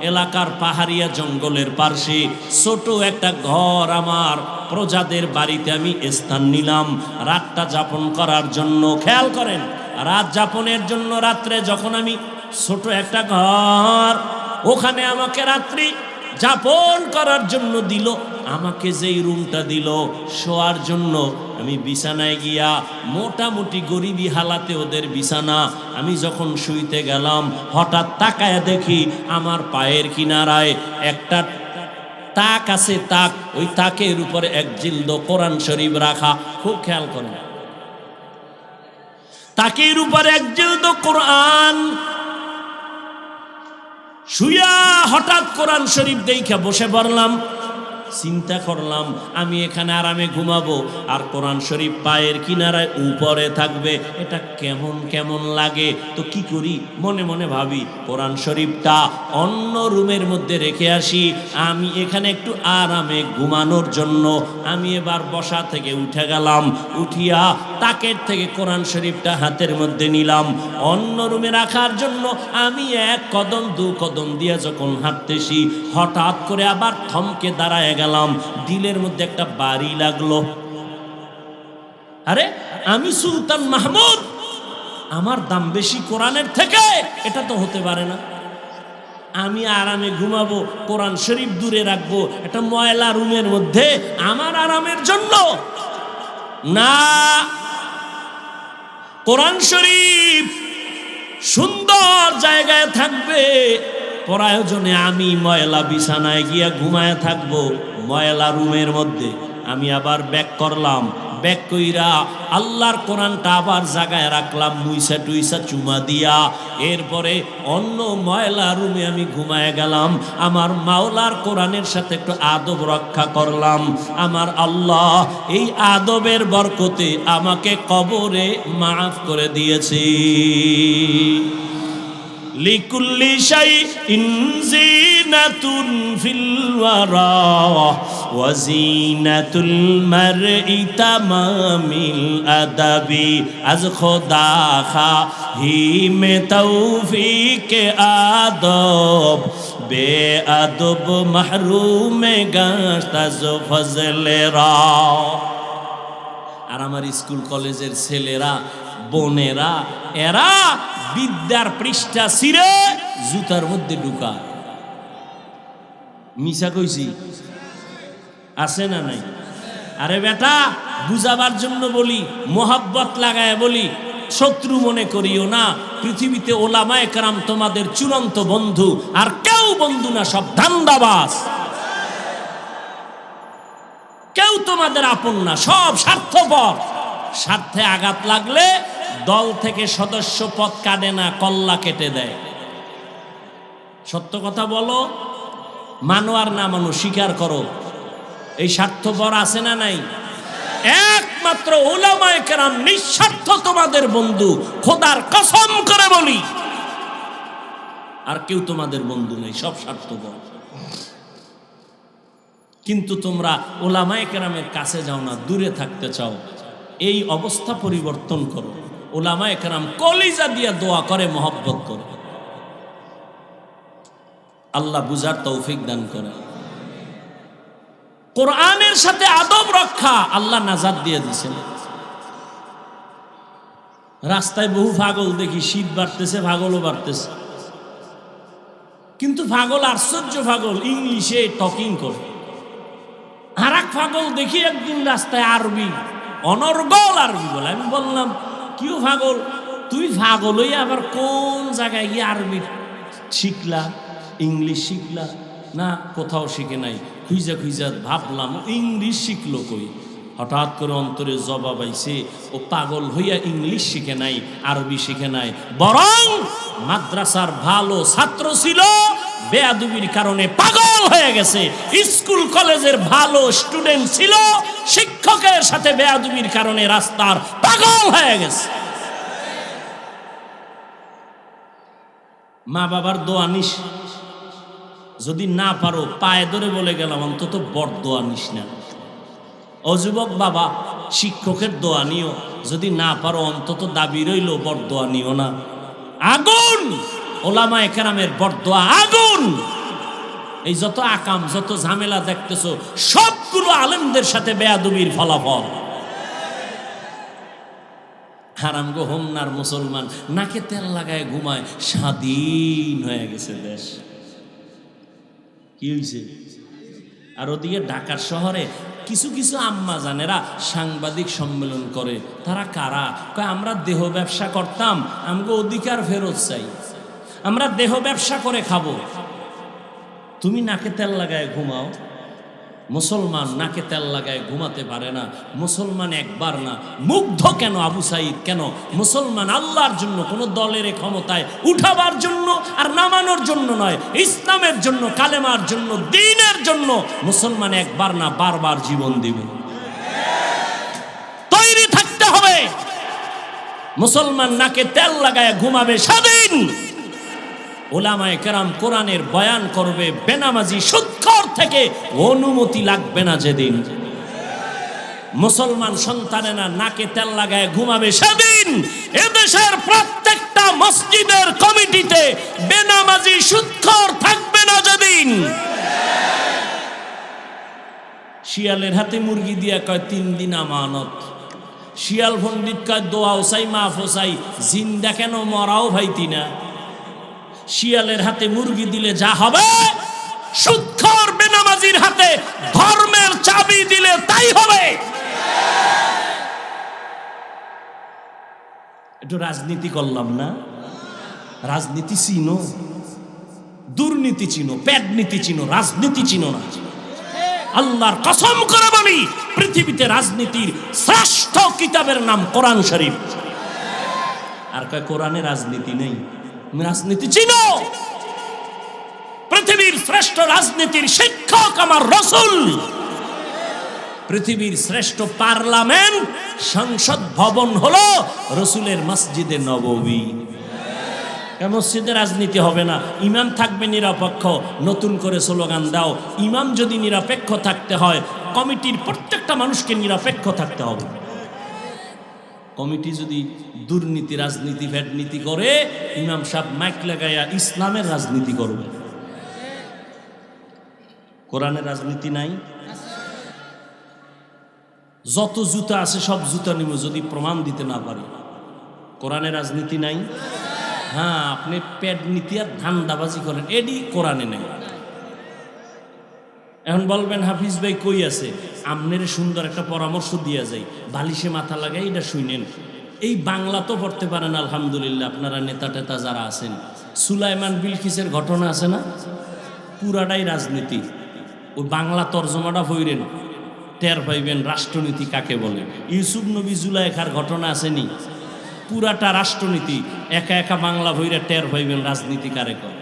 এলাকার পাহাড়িয়া জঙ্গলের পার্শ্বে ছোট একটা ঘর, আমার প্রজাদের বাড়িতে আমি স্থান নিলাম রাতটা যাপন করার জন্য। খেয়াল করেন, রাত যাপনের জন্য রাত্রে যখন আমি ছোট একটা ঘর, ওখানে আমাকে রাত্রি যাপন করার জন্য দিল। আমাকে যেই রুমটা দিল শোয়ার জন্য, আমি বিছানায় গিয়া, মোটামুটি গরিবী হালাতে ওদের বিছানা, আমি যখন শুইতে গেলাম হঠাৎ তাকায় দেখি আমার পায়ের কিনারায় একটা তাক আছে। তাক, ওই তাকের উপরে এক জিলদ কোরআন শরীফ রাখা। খুব খেয়াল করেন, তাকের উপরে এক জিলদ কোরআন। শুয়া হঠাৎ কোরআন শরীফ দেখে বসে পড়লাম। চিন্তা করলাম আমি এখানে আরামে ঘুমাবো আর কোরআন শরীফ পায়ের কিনারায় উপরে থাকবে, এটা কেমন কেমন লাগে। তো কি করি, মনে মনে ভাবি কোরআন শরীফটা অন্য রুমের মধ্যে রেখে আসি, আমি এখানে একটু আরামে ঘুমানোর জন্য। আমি এবার বসা থেকে উঠে গেলাম, উঠিয়া তাকের থেকে কোরআন শরীফটা হাতের মধ্যে নিলাম অন্য রুমে রাখার জন্য। আমি এক কদম দু কদম দিয়ে যখন হাঁটতেছি, হঠাৎ করে আবার থমকে দাঁড়ায় গেলাম। দিলের মধ্যে একটা বাড়ি লাগলো। আরে আমি সুলতান মাহমুদ, আমার দাম বেশি কোরআনের থেকে? এটা তো হতে পারে না। আমি আরামে ঘুমাবো, কোরআন শরীফ দূরে রাখবো একটা ময়লা রুমের মধ্যে আমার আরামের জন্য? না, কোরআন শরীফ সুন্দর জায়গায় থাকবে, প্রয়োজনে আমি ময়লা বিছানায় গিয়া ঘুমায় থাকবো ময়লা রুমের মধ্যে। আমি আবার ব্যাক করলাম, ব্যাক কইরা আল্লাহর কোরআনটা আবার জায়গায় রাখলাম মুইসা টুইসা চুমা দিয়া। এরপরে অন্য ময়লা রুমে আমি ঘুমায় গেলাম। আমার মাওলার কোরআনের সাথে একটু আদব রক্ষা করলাম। আমার আল্লাহ এই আদবের বরকতে আমাকে কবরে মাফ করে দিয়েছে। লিকুল্লি শাইইন জিনাতুন ফিল ওয়ারা ওয়া জিনাতুল মারই তামামিল আদাবি আজ খোদা খাহিমে তৌফিকে আদব বে আদব মাহরুমে গাস্তাজ ফজলেরা। আর আমার স্কুল কলেজের ছেলেরা বোনেরা, এরা বিদ্যার পৃষ্ঠা ছিঁড়ে জুতার মধ্যে ঢুকা। মিশা কইছি? আছে না নাই? আরে বেটা, বুঝাবার জন্য বলি, মোহাব্বত লাগায় বলি, শত্রু মনে করিও না। পৃথিবীতে ওলামায়ে কেরাম তোমাদের চূড়ান্ত বন্ধু, আর কেউ বন্ধু না, সব ধান্দাবাজ। কেউ তোমাদের আপন না, সব স্বার্থপর। স্বার্থে আঘাত লাগলে দল থেকে সদস্য পদ কাটে না, কল্লা কেটে দেয়। সত্য কথা বলো, মানো আর না মানো, স্বীকার করো। এই স্বার্থপর আছে না নাই? একমাত্র উলামায়ে কেরাম নিঃস্বার্থ তোমাদের বন্ধু, খোদার কসম করে বলি। আর কেউ তোমাদের বন্ধু নেই, সব স্বার্থপর। কিন্তু তোমরা উলামায়ে কেরামের কাছে যাও না, দূরে থাকতে চাও। এই অবস্থা পরিবর্তন করো। উলামায়ে কেরাম কলিজা দিয়ে দোয়া করে, মহব্বত করে। আল্লাহ বুঝার তৌফিক দান করে। কোরআনের সাথে আদব রক্ষা আল্লাহ নাজাত দিয়ে দিয়েছেন। রাস্তায় বহু পাগল দেখি, শীত বাড়তেছে পাগলও বাড়তেছে, কিন্তু পাগল আশ্চর্য পাগল, ইংলিশে টকিং করে। আর এক পাগল দেখি একদিন রাস্তায় আরবি, অনর্গল আরবি বলে। আমি বললাম, কিউ পাগল, তুই পাগল হই আবার কোন জায়গায় গিয়ে আরবি শিখলা? ইংলিশ শিখলা না? কোথাও শিখে নাই। খুঁজা খুঁজা ভাবলাম ইংলিশ শিখলো কই। হঠাৎ করে অন্তরে জবাব আইছে, ও পাগল হইয়া ইংলিশ শিখে নাই, আরবি শিখে নাই, বরং মাদ্রাসার ভালো ছাত্র ছিল, বেয়াদবির কারণে পাগল হয়ে গেছে। স্কুল কলেজের ভালো স্টুডেন্ট ছিল, শিক্ষকের সাথে বেয়াদবির কারণে রাস্তার পাগল হয়ে গেছে। মা বাবার দোয়া নিস, যদি না পারো পায়ে ধরে বলে গেলাম অন্তত বড় দোয়া নিস না। ও যুবক বাবা, শিক্ষকের দোয়া নিও, যদি না পারো অন্তত দাবি রইল বড় দোয়া নিও না। আগুন ওলামায়ে কেরামের বড় দোয়া আগুন। এই যত আকাম যত ঝামেলা দেখতেছো সবগুলো আলেমদের সাথে বেয়াদবির ফলাফল। হারামগো হোমনার মুসলমান নাকে তেল লাগায় ঘুমায়, স্বাধীন হয়ে গেছে দেশ। কি হয়েছে? আর ওদিকে ঢাকার শহরে কিছু কিছু আম্মা জানেরা সাংবাদিক সম্মেলন করে। তারা কারা? কয় আমরা দেহ ব্যবসা করতাম, আমাকে অধিকার ফেরত চাই, আমরা দেহ ব্যবসা করে খাবো। তুমি নাকে তেল লাগায় ঘুমাও। মুসলমান নাকে তেল লাগায় ঘুমাতে পারে না। মুসলমান একবার না, মুগ্ধ কেন আবু সাইদ? কেন মুসলমান আল্লাহর জন্য, কোনো দলের ক্ষমতায় উঠাবার জন্য আর নামানোর জন্য নয়, ইসলামের জন্য, কালেমার জন্য, দ্বীনের জন্য মুসলমান একবার না বারবার জীবন দিবে। তৈরি থাকতে হবে। মুসলমান নাকে তেল লাগায় ঘুমাবে স্বাধীন। ওলামায়ে কেরাম কোরআনের বয়ান করবে, বেনামাজি সুদখোর থেকে অনুমতি লাগবে না যেদিন। মুসলমান সন্তানেরা নাকে তেল লাগায় ঘুমাবে সেদিন। এদেশের প্রত্যেকটা মসজিদের কমিটিতে বেনামাজি সুদখোর থাকবে না যেদিন। শিয়ালের হাতে মুরগি দিয়া কয় 3 দিন আমানত। শিয়াল পণ্ডিত কয় দোয়াও চাই মাফও চাই, জিন্দা কেন মরাও ভাইতি না। শিয়ালের হাতে মুরগি দিলে যা হবে, সুদখোর বেনামাজির হাতে ধর্মের চাবি দিলে তাই হবে। একটু রাজনীতি করলাম না? রাজনীতি চিনো, দুর্নীতি চিনো, পেটনীতি চিনো, রাজনীতি চিনো না। আল্লাহর কসম করে বলি, পৃথিবীতে রাজনীতির শ্রেষ্ঠ কিতাবের নাম কোরআন শরীফ। আর কয় কোরআনে রাজনীতি নেই। রাজনীতি চিনো? পৃথিবীর শ্রেষ্ঠ রাজনীতির শিক্ষক আমার রাসূল। পৃথিবীর শ্রেষ্ঠ পার্লামেন্ট, সংসদ ভবন হলো রাসূলের মসজিদে নববী। মসজিদে রাজনীতি হবে না, ইমাম থাকবে নিরপেক্ষ। নতুন করে স্লোগান দাও, ইমাম যদি নিরপেক্ষ থাকতে হয়, কমিটির প্রত্যেকটা মানুষকে নিরপেক্ষ থাকতে হবে। কমিটি যদি দুর্নীতি, রাজনীতি, ভেটনীতি করে, ইমাম সাহেব মাইক লাগাইয়া ইসলামের রাজনীতি করবে। কোরআনের রাজনীতি নাই। যত জুতা আছে সব জুতা নিব যদি প্রমাণ দিতে না পারি। কোরআনের রাজনীতি নাই। হ্যাঁ, আপনি পেট নীতি আর ধান্দাবাজি করেন, এডি কোরআনে নেই। এখন বলবেন হাফিজ ভাই কই আছে? আমনের সুন্দর একটা পরামর্শ দিয়া যায়, বালিশে মাথা লাগাই এটা শুনেন। এই বাংলা তো পড়তে পারেন আলহামদুলিল্লাহ, আপনারা নেতা টেতা যারা আছেন। সুলাইমান বিলকিসের ঘটনা আছে না? পুরাটাই রাজনীতি। ওই বাংলা তর্জমাটা পড়েন, টের পাইবেন রাষ্ট্রনীতি কাকে বলে। ইউসুফ নবী জুলাইখার ঘটনা আসেনি? পুরাটা রাষ্ট্রনীতি। একা একা বাংলা বইরে টের পাইবেন রাজনীতি কারে করে।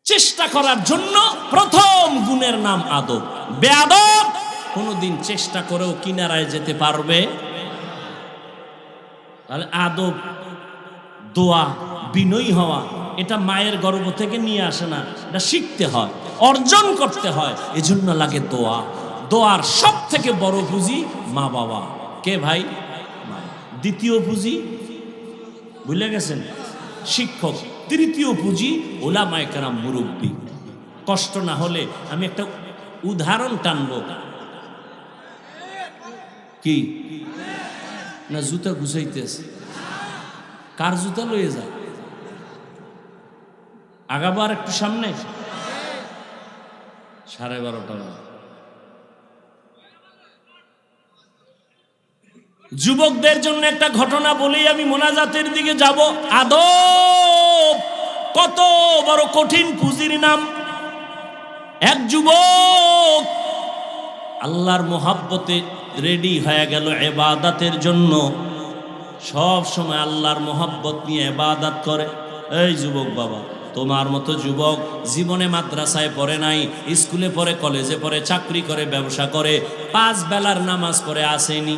চেষ্টা করার জন্য প্রথম গুণের নাম আদব। বেয়াদব কোনোদিন চেষ্টা করেও কিনারায় যেতে পারবে। তাহলে আদব, দোয়া, বিনয়ী হওয়া, এটা মায়ের গর্ভ থেকে নিয়ে আসে না, এটা শিখতে হয়, অর্জন করতে হয়। এজন্য লাগে দোয়া। দোয়ার সব থেকে বড় পুঁজি মা বাবা। কে ভাই? দ্বিতীয় পুঁজি ভুলে গেছেন? শিক্ষক। তৃতীয় পুঁজি ওলামায়ে কেরাম, মুরব্বী। কষ্ট না হলে আমি একটা উদাহরণ টানব। কি না জুতা গুছাইতেছে? কার জুতা লয়ে যায়? আগাবার একটু সামনে। 12:30। যুবকদের জন্য একটা ঘটনা বলেই আমি মোনাজাতের দিকে যাব। আদব কত বড় কঠিন পুঁজির নাম। এক যুবক আল্লাহর মোহাব্বতে রেডি হয়ে গেল ইবাদতের জন্য, সব সময় আল্লাহর মোহাব্বত নিয়ে ইবাদত করে। এই যুবক বাবা, তোমার মতো যুবক জীবনে মাদ্রাসায় পড়ে নাই, স্কুলে পড়ে, কলেজে পড়ে, চাকরি করে, ব্যবসা করে, 5 বেলার নামাজ পড়ে আসেনি।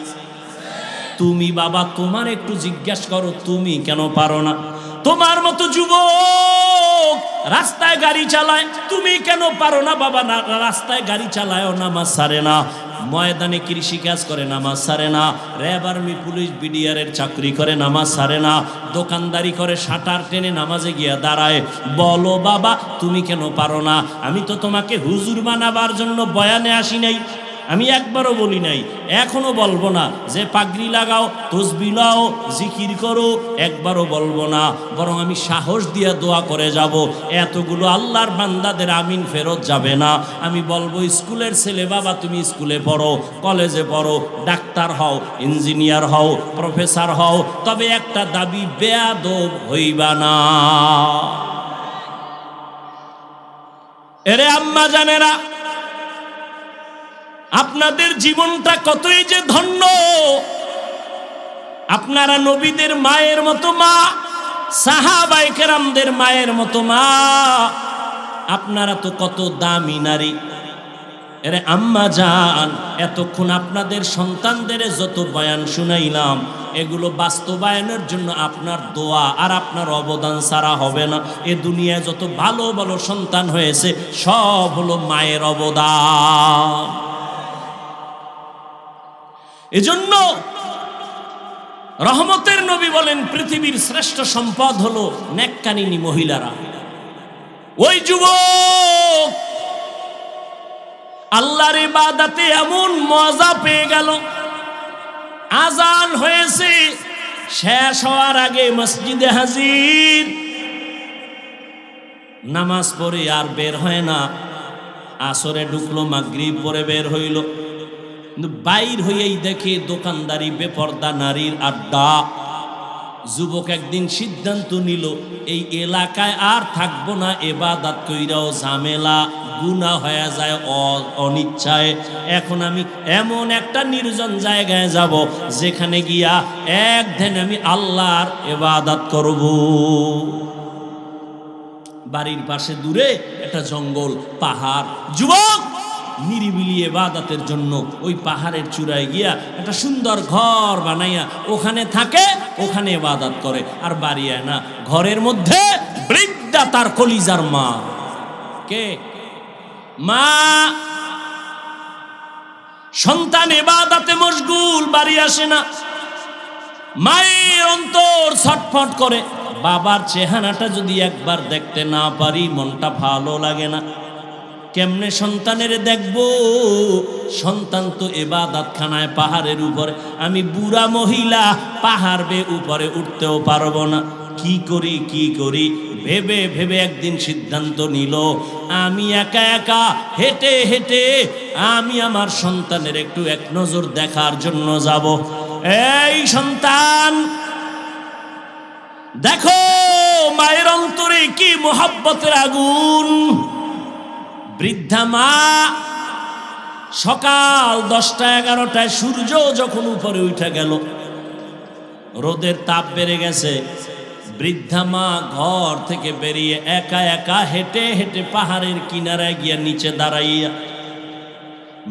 তুমি বাবা তোমার একটু জিজ্ঞাসা করো, তুমি কেন পারো না? তোমার মতো যুবক রাস্তায় গাড়ি চালায়, তুমি কেন পারো না বাবা? না, রাস্তায় গাড়ি চালায়, নামাজ ছাড়ে না। ময়দানে কৃষি কাজ করে, নামাজ ছাড়ে না। র্যাব, আর্মি, পুলিশ, বিডিআরের চাকরি করে, নামাজ ছাড়ে না। দোকানদারি করে, শাটার টেনে নামাজে গিয়া দাঁড়ায়। বলো বাবা তুমি কেন পারো না? আমি তো তোমাকে হুজুর বানাবার জন্য বয়ানে আসি নাই, আমি একবারও বলি নাই, এখনো বলবো না যে পাগড়ি লাগাও, তসবিহ লাও, জিকির করো, একবারও বলবো না। বরং আমি সাহস দিয়ে দোয়া করে যাব, এতগুলো আল্লাহর বান্দাদের আমিন ফেরত যাবে না। আমি বলবো স্কুলের ছেলে বাবা তুমি স্কুলে পড়ো, কলেজে পড়ো, ডাক্তার হও, ইঞ্জিনিয়ার হও, প্রফেসর হও, তবে একটা দাবি, বেয়াদব হইবা না। এরে আম্মা জানেরা, আপনাদের জীবনটা কতই যে ধন্য। আপনারা নবীদের মায়ের মতো মা, সাহাবায়ে কেরামদের মায়ের মতো মা, আপনারা তো কত দামি নারী। এরে আম্মা জান, এতক্ষণ আপনাদের সন্তানদের যত বয়ান শুনাইলাম, এগুলো বাস্তবায়নের জন্য আপনার দোয়া আর আপনার অবদান ছাড়া হবে না। এ দুনিয়ায় যত ভালো ভালো সন্তান হয়েছে সব হলো মায়ের অবদান। এজন্য রহমতের নবী বলেন পৃথিবীর শ্রেষ্ঠ সম্পদ হলো নেককারিনী মহিলারা। ওই যুবক আল্লাহর ইবাদতে এমন মজা পেয়ে গেল, আজান হয়েছে, শেষ হওয়ার আগে মসজিদে হাজির, নামাজ পড়ে আর বের হয় না। আসরে ঢুকলো, মাগরিব পরে বের হইল, বাইর হইয়াই দেখে দোকানদারি, বেপর্দা নারীর আড্ডা। যুবক একদিন সিদ্ধান্ত নিল, এই এলাকায় আর থাকবো না, ইবাদত কইরাও ঝামেলা, গুনাহ হয়ে যায় অনিচ্ছায়। এখন আমি এমন একটা নির্জন জায়গায় যাব যেখানে গিয়া একদিন আমি আল্লাহর ইবাদত করব। বাড়ির পাশে দূরে একটা জঙ্গল, পাহাড়। যুবক নিরিবিলি ইবাদতের জন্য ওই পাহাড়ের চূড়ায় গিয়া একটা সুন্দর ঘর বানাইয়া ওখানে থাকে, ওখানে ইবাদত করে। আর বাড়ি আয় না, ঘরের মধ্যে বৃদ্ধা তার কলিজার মা। কে? মা। সন্তান ইবাদতে মশগুল, বাড়ি আসে না। মায়ের অন্তর ছটফট করে, বাবার চেহারাটা যদি একবার দেখতে না পারি মনটা ভালো লাগে না। কেমনে সন্তানের দেখবো? সন্তান তো ইবাদত খানায় পাহাড়ের উপরে, আমি বুড়া মহিলা পাহাড় বেয়ে উপরে উঠতেও পারবো না। কি করি কি করি ভেবে ভেবে একদিন সিদ্ধান্ত নিল, আমি একা একা হেঁটে হেঁটে আমি আমার সন্তানের একটু এক নজর দেখার জন্য যাব। এই সন্তান দেখো, মায়ের অন্তরে কি মোহাব্বতের আগুন। বৃদ্ধা মা সকাল 10টা-11টায় সূর্য যখন উপরে উঠে গেল, রোদের তাপ বেড়ে গেছে, বৃদ্ধা মা ঘর থেকে বেরিয়ে একা একা হেঁটে হেঁটে পাহাড়ের কিনারায় গিয়া নিচে দাঁড়াইয়া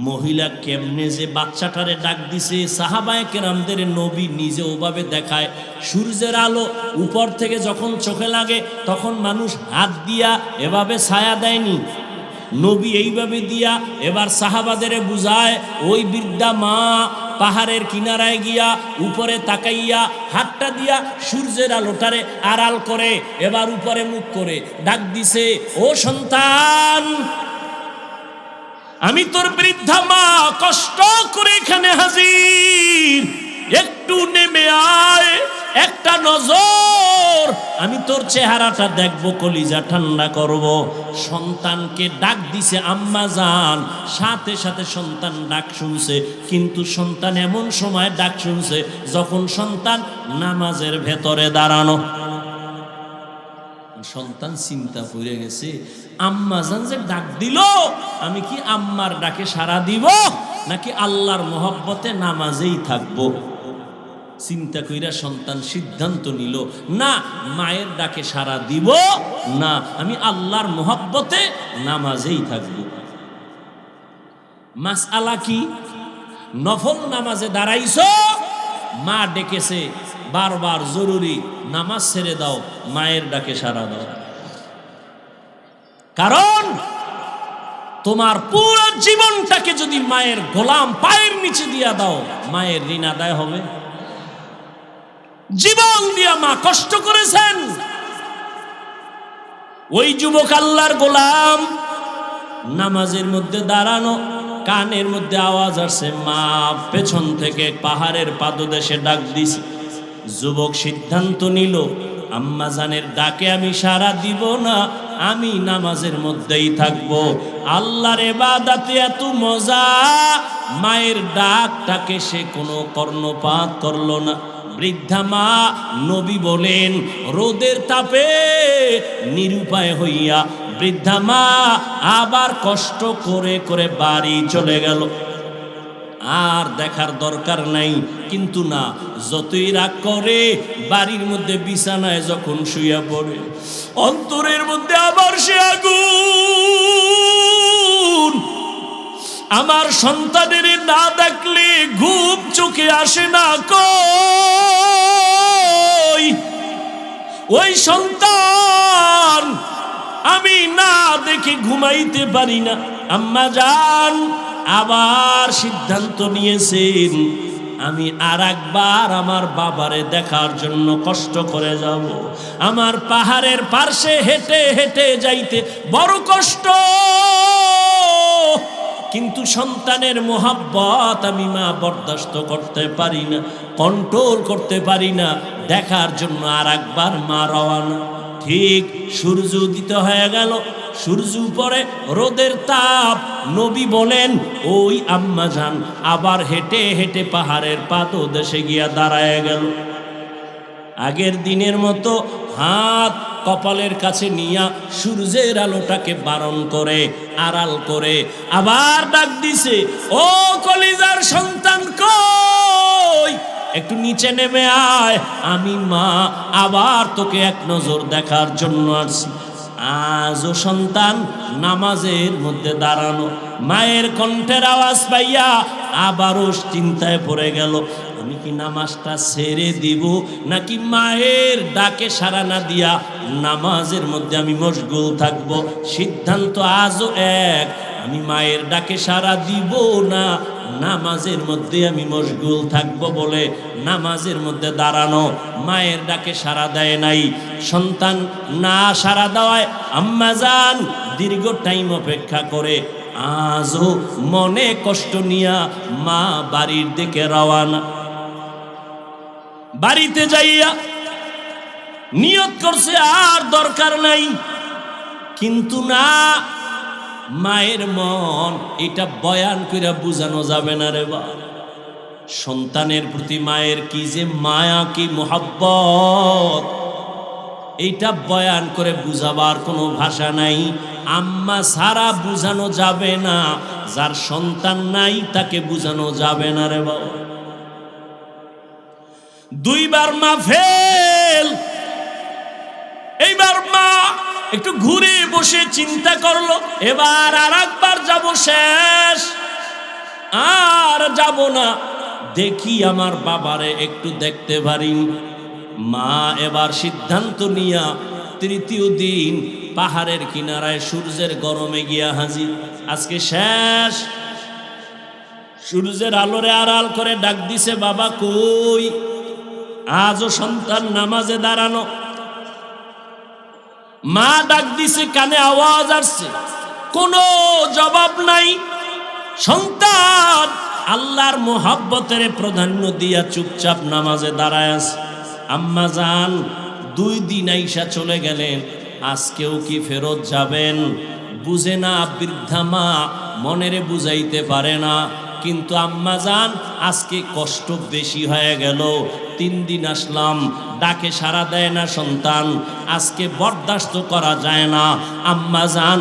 মহিলা কেমনে যে বাচ্চাটারে ডাক দিছে। সাহাবায়ে কেরামদের নবী নিজে ওভাবে দেখায়, সূর্যের আলো উপর থেকে যখন চোখে লাগে তখন মানুষ হাত দিয়া এভাবে ছায়া দেয়নি, নবী এইভাবে দিয়া এবার সাহাবাদের বুঝায়। ওই বৃদ্ধা মা পাহাড়ের কিনারায় গিয়া উপরে তাকাইয়া হাতটা দিয়া সূর্যের আলোটারে আড়াল করে এবার উপরে মুখ করে ডাক দিছে, ও সন্তান, আমি তোর বৃদ্ধা মা কষ্ট করে এখানে হাজির, একটু নেমে আয়, একটা নজর আমি তোর চেহারাটা দেখব, কলিজা ঠান্ডা করব। সন্তানকে ডাক দিছে আম্মা জান, সাথে সাথে সন্তান ডাক শুনছে। কিন্তু সন্তান এমন সময় ডাক শুনছে যখন সন্তান নামাজের ভেতরে দাঁড়ানো। সন্তান চিন্তা পড়ে গেছে, আম্মা জান যে ডাক দিল, আমি কি আম্মার ডাকে সাড়া দিব নাকি আল্লাহর মহব্বতে নামাজেই থাকবো? চিন্তা কইরা সন্তান সিদ্ধান্ত নিল, না মায়ের ডাকে সাড়া দিব না, আমি আল্লাহর মহব্বতে নামাজেই থাকব। মাসআলা কি? নফল নামাজে দাঁড়াইছো, মা ডেকেছে বারবার, জরুরি, নামাজ ছেড়ে দাও, মায়ের ডাকে সাড়া দাও। কারণ তোমার পুরো জীবনটাকে যদি মায়ের গোলাম পায়ের নিচে দিয়া দাও, মায়ের ঋণ আদায় হবে? জীবন দিয়া মা কষ্ট করেছেন। ওই যুবক আল্লাহর গোলাম নামাজের মধ্যে দাঁড়ানো, কানের মধ্যে আওয়াজ আসছে, মা পেছন থেকে পাহাড়ের পাদদেশে ডাক দিছে। যুবক সিদ্ধান্ত নিল, আম্মা জানের ডাকে আমি সাড়া দিব না, আমি নামাজের মধ্যেই থাকব। আল্লাহর ইবাদতে এত মজা, মায়ের ডাকটাকে সে কোনো কর্ণপাত করলো না। বৃদ্ধা মা, নবী বলেন, রোদের তাপে নিরুপায় হইয়া বৃদ্ধা মা আবার কষ্ট করে করে বাড়ি চলে গেল। আর দেখার দরকার নাই। কিন্তু না, যতই রাগ করে বাড়ির মধ্যে বিছানায় যখন শুইয়া পড়ে, অন্তরের মধ্যে আবার সে আগুন। আমার সন্তানের না দেখলে ঘুম চোখে আসে না। কই ওই সন্তান আমি না দেখে ঘুমাইতে পারি না। আম্মা জান আবার সিদ্ধান্ত নিয়েছেন, আমি আর একবার আমার বাবারে দেখার জন্য কষ্ট করে যাব। আমার পাহাড়ের পার্শ্বে হেঁটে হেঁটে যাইতে বড় কষ্ট, কিন্তু সন্তানের মোহাব্বত আমি মা বরদাস্ত করতে পারি না, কন্ট্রোল করতে পারি না। দেখার জন্য আর একবার মা রওয়ানা। ঠিক সূর্য উদিত হয়ে গেল, সূর্য উপরে, রোদের তাপ। নবী বলেন, ওই আম্মা জান আবার হেঁটে হেঁটে পাহাড়ের পাদদেশে গিয়া দাঁড়ায় গেল। আগের দিনের মতো হাত কপালের কাছে নিয়া সূর্যের আলোটাকে বারণ করে, আড়াল করে আবার ডাক দিছে, ও কলিজার সন্তান কই, একটু নিচে নেমে আয়, আমি মা আবার তোকে এক নজর দেখার জন্য আসছি। আজও সন্তান নামাজের মধ্যে দাঁড়ানো, মায়ের কণ্ঠের আওয়াজ পাইয়া আবারও চিন্তায় পড়ে গেল, আমি কি নামাজটা ছেড়ে দিব নাকি মায়ের ডাকে সাড়া না দিয়া নামাজের মধ্যে আমি মশগুল থাকব। সিদ্ধান্ত আজও এক, আমি মায়ের ডাকে সাড়া দিব না, নামাজের মধ্যে আমি মশগুল থাকব বলে নামাজের মধ্যে দাঁড়ানো। মায়ের ডাকে সাড়া দেয় নাই। সন্তান না সাড়া দেওয়ায় আম্মা জান দীর্ঘ টাইম অপেক্ষা করে আজও মনে কষ্ট নিয়া মা বাড়ির দিকে রওয়ানা। বাড়িতে যাইয়া নিয়ত করছে আর দরকার নাই, কিন্তু না, মায়ের মন এটা বয়ান করে বুঝানো যাবে না রে বা। সন্তানের প্রতি মায়ের কি যে মায়া, কি মোহাব্বত, এইটা বয়ান করে বুঝাবার কোনো ভাষা নাই। আম্মা সারা বুঝানো যাবে না, যার সন্তান নাই তাকে বুঝানো যাবে না রে বাবা। দুইবার মা ফেল। এইবার মা একটু ঘুরে বসে চিন্তা করলো, এবার আর একবার যাব, শেষ, আর যাব না, দেখি আমার বাবারে একটু দেখতে পারি। মা এবার সিদ্ধান্ত নিয়া তৃতীয় দিন পাহাড়ের কিনারায় সূর্যের গরমে গিয়া হাজির। আজকে শেষ। সূর্যের আলোরে আড়াল করে ডাক দিছে, বাবা কই? আজও সন্তান নামাজে দাঁড়ানো। মা ডাক দিছে, কানে আওয়াজ আসছে, কোনো জবাব নাই। সন্তান আল্লাহর মোহাব্বতের প্রাধান্য দিয়া চুপচাপ নামাজে দাঁড়ায় আছে। আম্মা জান 2 দিন আইসা চলে গেলেন, আজকেও কি ফেরত যাবেন? বুঝে না, বৃদ্ধা মা মনেরে বুঝাইতে পারে না। কিন্তু আম্মা জান আজকে কষ্ট বেশি হয়ে গেল, 3 দিন আসলাম, ডাকে সাড়া দেয় না সন্তান, আজকে বরদাস্ত করা যায় না। আম্মা জান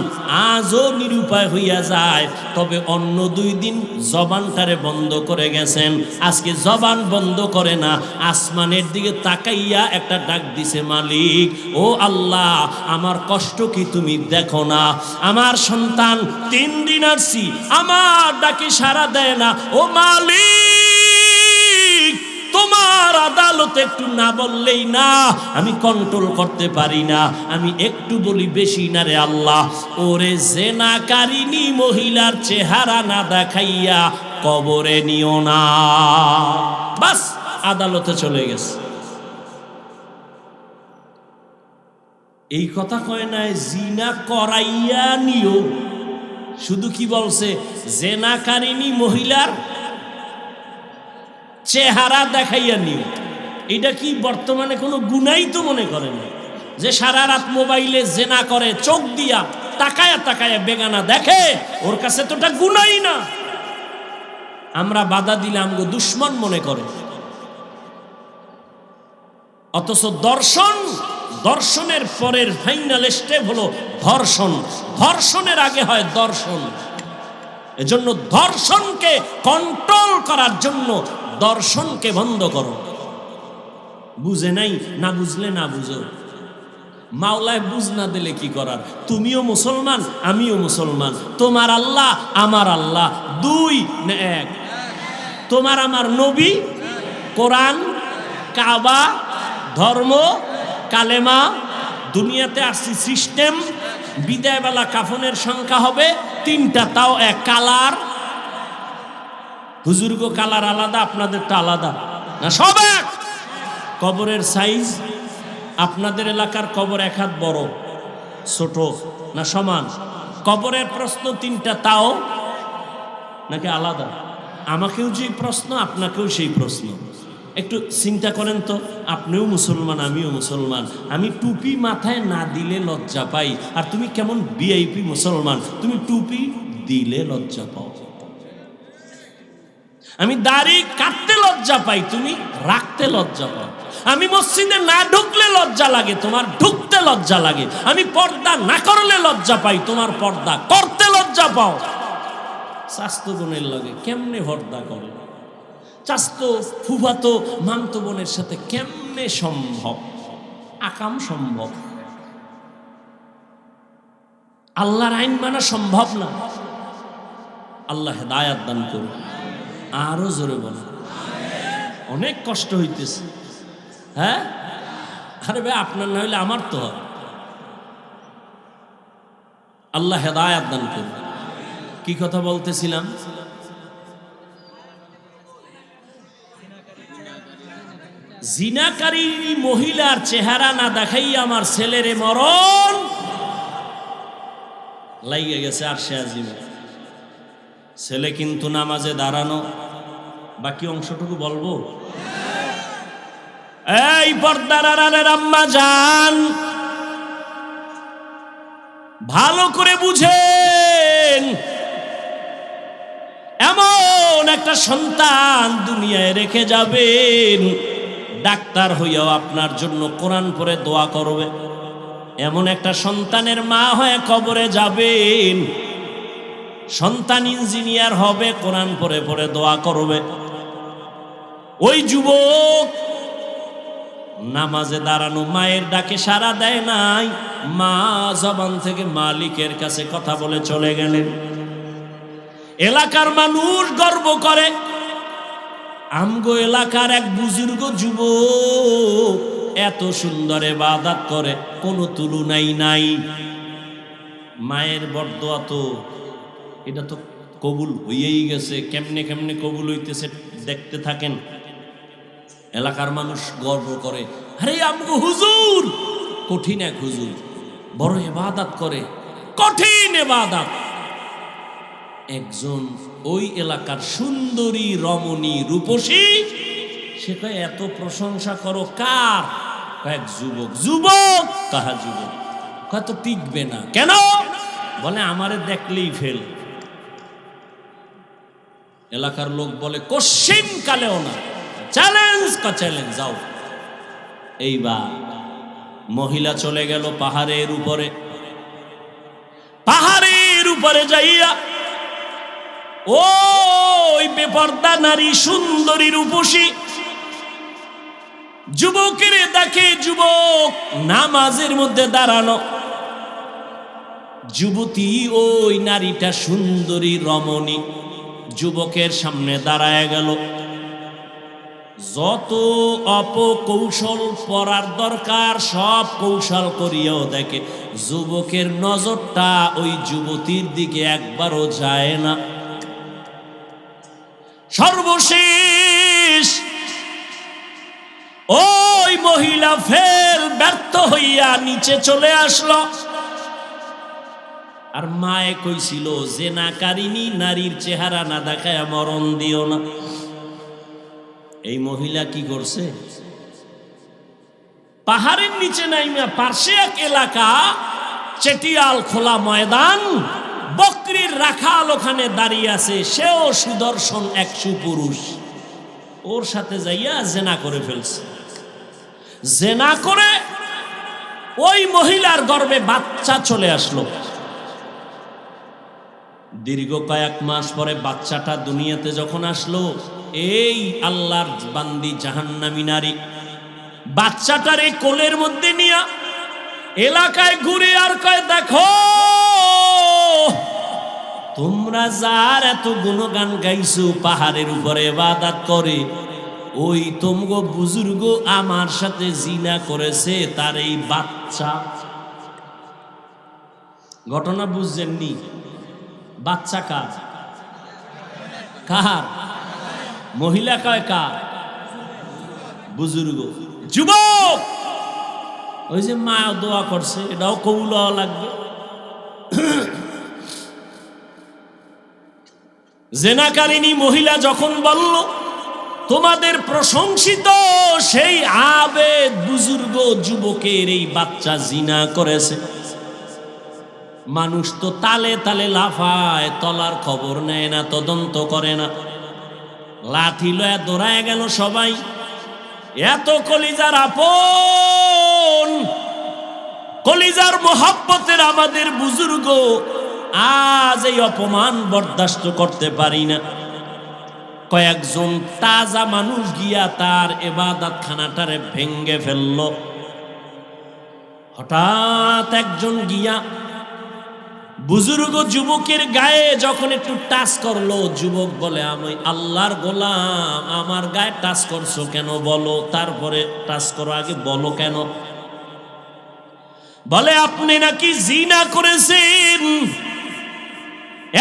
আজও নিরুপায় হইয়া যায়, তবে অন্য 2 দিন জবানটারে বন্ধ করে গেছেন, আজকে জবান বন্ধ করে না, আসমানের দিকে তাকাইয়া একটা ডাক দিছে, মালিক ও আল্লাহ, আমার কষ্ট কি তুমি দেখো না? আমার সন্তান 3 দিন আসছি, আমার ডাকে সাড়া দেয় না, ও মালিক তোমার আদালতে একটু না বললেই না, আমি কন্ট্রোল করতে পারি না, আমি একটু বলি বেশি না রে আল্লাহ। ওরে জেনাকারিনী মহিলার চেহারা না দেখাইয়া কবরে নিও না। বাস আদালতে চলে গেছে। এই কথা কয় নাই জিনা করাইয়া নিও, শুধু কি বলছে, জেনাকারিনী মহিলার চেহারা দেখাইয়া নিও। এটা কি বর্তমানে কোনো গুনাই তো মনে করেন না, যে সারা রাত মোবাইলে জেনা করে, চোখ দিয়া তাকায়া তাকায়া বেগানা দেখে, ওর কাছে তো এটা গুনাই না। আমরা বাধা দিলাম গো দুশ্মন মনে করে। অথচ দর্শনের পরের ফাইনাল স্টেপ হলো ধর্ষণ, ধর্ষণের আগে হয় দর্শন। এজন্য ধর্ষণকে কন্ট্রোল করার জন্য দর্শনকে বন্ধ করো। বুঝে নাই, না বুঝলে না বুঝো, মাওলায় বুঝ না দিলে কি করার? তুমিও মুসলমান, আমিও মুসলমান, তোমার আল্লাহ আমার আল্লাহ 2 না 1? তোমার আমার নবী, কোরআন, কাবা, ধর্ম, কালেমা, দুনিয়াতে আসছি সিস্টেম। বিদায়বেলা কাফনের সংখ্যা হবে 3টা, তাও 1 কালার। হুজুরগো কালার আলাদা, আপনাদেরটা আলাদা না, সব এক। কবরের সাইজ, আপনাদের এলাকার কবর 1 হাত বড়, ছোট না সমান? কবরের প্রশ্ন 3টা, তাও নাকি আলাদা? আমাকেও যে প্রশ্ন, আপনাকেও সেই প্রশ্ন। একটু চিন্তা করেন তো, আপনিও মুসলমান, আমিও মুসলমান, আমি টুপি মাথায় না দিলে লজ্জা পাই, আর তুমি কেমন ভিআইপি মুসলমান, তুমি টুপি দিলে লজ্জা পাও। আমি দাড়ি কাটতে লজ্জা পাই, তুমি রাখতে লজ্জা পাও। আমি মসজিদে না ঢুকলে লজ্জা লাগে, তোমার ঢুকতে লজ্জা লাগে। আমি পর্দা না করলে লজ্জা পাই, তোমার পর্দা করতে লজ্জা পাও। স্বাস্থ্য গুণের লাগে কেমনে পর্দা করে? চাস্তো ফুফাতো মামতো বোনের সাথে কেমনে সম্ভব? আকাম সম্ভব। আল্লাহর আইন মানা সম্ভব না। আল্লাহ হেদায়াত দান করুন। আরো জোরে বলো, অনেক কষ্ট হইতেছে। হ্যাঁ, আরে ভাই আপনার না হইলে আমার তো হয়। আল্লাহ হেদায়াত দান করুন। কি কথা বলতেছিলাম? জিনাকারী মহিলার চেহারা না দেখাই আমার ছেলেরে মরণ লাগিয়ে গেছে। আর সে আজিমে ছেলে কিন্তু নামাজে দাঁড়ানো। বাকি অংশটুকু বলবো? এই পর্দার আড়ালের আম্মা জান, ভালো করে বুঝেন, এমন একটা সন্তান দুনিয়ায় রেখে যাবেন, ডাক্তার হইয়াও আপনার জন্য কোরআন পড়ে দোয়া করবে। এমন একটা সন্তানের মা হয়ে কবরে যাবেন, সন্তান ইঞ্জিনিয়ার হবে, কোরআন পড়ে পড়ে দোয়া করবে। ওই যুবক নামাজে দাঁড়ানো, মায়ের ডাকে সাড়া দেয় নাই, মা জবান থেকে মালিকের কাছে কথা বলে চলে গেলেন। এলাকার মানুষ গর্ব করে, আমগো এলাকার এক বুজুর্গ যুবক এত সুন্দর ইবাদত করে, কোনো তুলনাই নাই। মায়ের বরদোয়া তো এটা তো কবুল হইয়েই গেছে। কেমনে কেমনে কবুল হইতেছে দেখতে থাকেন। এলাকার মানুষ গর্ব করে, আরে আমগো হুজুর কঠিন এক হুজুর, বড় ইবাদত করে, কঠিন ইবাদত। একজন ওই এলাকার সুন্দরী রমণী রূপসী, সে কয় এত প্রশংসা করো কার? কয়েক যুবক। যুবক কাহা যুবক? কত টিকবে না কেন? বলে আমারে দেখলেই ফেল। এলাকার লোক বলে কোশ্চিন কালেও না, চ্যালেঞ্জ কা চ্যালেঞ্জ, যাও। এইবার মহিলা চলে গেল পাহাড়ের উপরে। পাহাড়ের উপরে যাইয়া ওই বেপর্দা নারী সুন্দরী রূপসী যুবকের দেখে। যুবক নামাজের মধ্যে দাঁড়ানো। যুবতী ওই নারীটা সুন্দরী রমণী যুবকের সামনে দাঁড়ায় গেল। যত অপকৌশল পড়ার দরকার সব কৌশল করিয়াও দেখে যুবকের নজরটা ওই যুবতীর দিকে একবারও যায় না। সর্বশেষ ওই মহিলা ফের ব্যর্থ হইয়া নিচে চলে আসলো। আর মায়ে কইছিল জেনাকারিনী নারীর চেহারা না দেখায় মরণ দিও না। এই মহিলা কি করছে? পাহাড়ের নিচে নাইমা পার্শ্বে এক এলাকা, চেটিয়াল খোলা ময়দান, বকরির রাখাল ওখানে দাঁড়িয়ে আছে। সেও সুদর্শন এক সুপুরুষ। ওর সাথে যাইয়া জেনা করে ফেলছে। জেনা করে ওই মহিলার গর্ভে বাচ্চা চলে আসলো। দীর্ঘ কয়েক মাস পরে বাচ্চাটা দুনিয়াতে যখন আসলো, এই আল্লাহর বান্দি জাহান্নামী নারী বাচ্চাটার এই কোলের মধ্যে নিয়া এলাকায় ঘুরে আর কয়, দেখো তোমরা যার এত গুণগান গাইছো পাহাড়ের উপরে ইবাদত করে, ওই তোমগো বুজুর্গ আমার সাথে জিনা করেছে, তার এই বাচ্চা। ঘটনা বুঝছেননি? বাচ্চা কার? কার? মহিলা কয় কার? বুজুর্গ। যুবক ওই যে মা দোয়া করছে, এটাও কবুল হওয়া লাগবে। জেনাকারিনী মহিলা যখন বলল তোমাদের প্রশংসিত সেই আবেদ বুজুর্গ যুবকের এই বাচ্চা জিনা করেছে, মানুষ তো তালে তালে লাফায়, তলার খবর নেয় না, তদন্ত করে না। লাঠি লয়া দৌড়ায় গেল সবাই। এত কলিজার আপন, কলিজার মোহাব্বতের আমাদের বুজুর্গ আজ এই অপমান বরদাস্ত করতে পারি না। কয়েকজন তাজা মানুষ গিয়া তার ইবাদত খানাটারে ভেঙ্গে ফেলল। হঠাৎ একজন গিয়া বুজুর্গ যুবকের গায়ে যখন একটু টাচ করলো, যুবক বলে আমি আল্লাহর গোলাম, আমার গায়ে টাচ করছো কেন বলো, তারপরে টাচ করো, আগে বলো কেন। বলে আপনি নাকি জিনা করেছেন,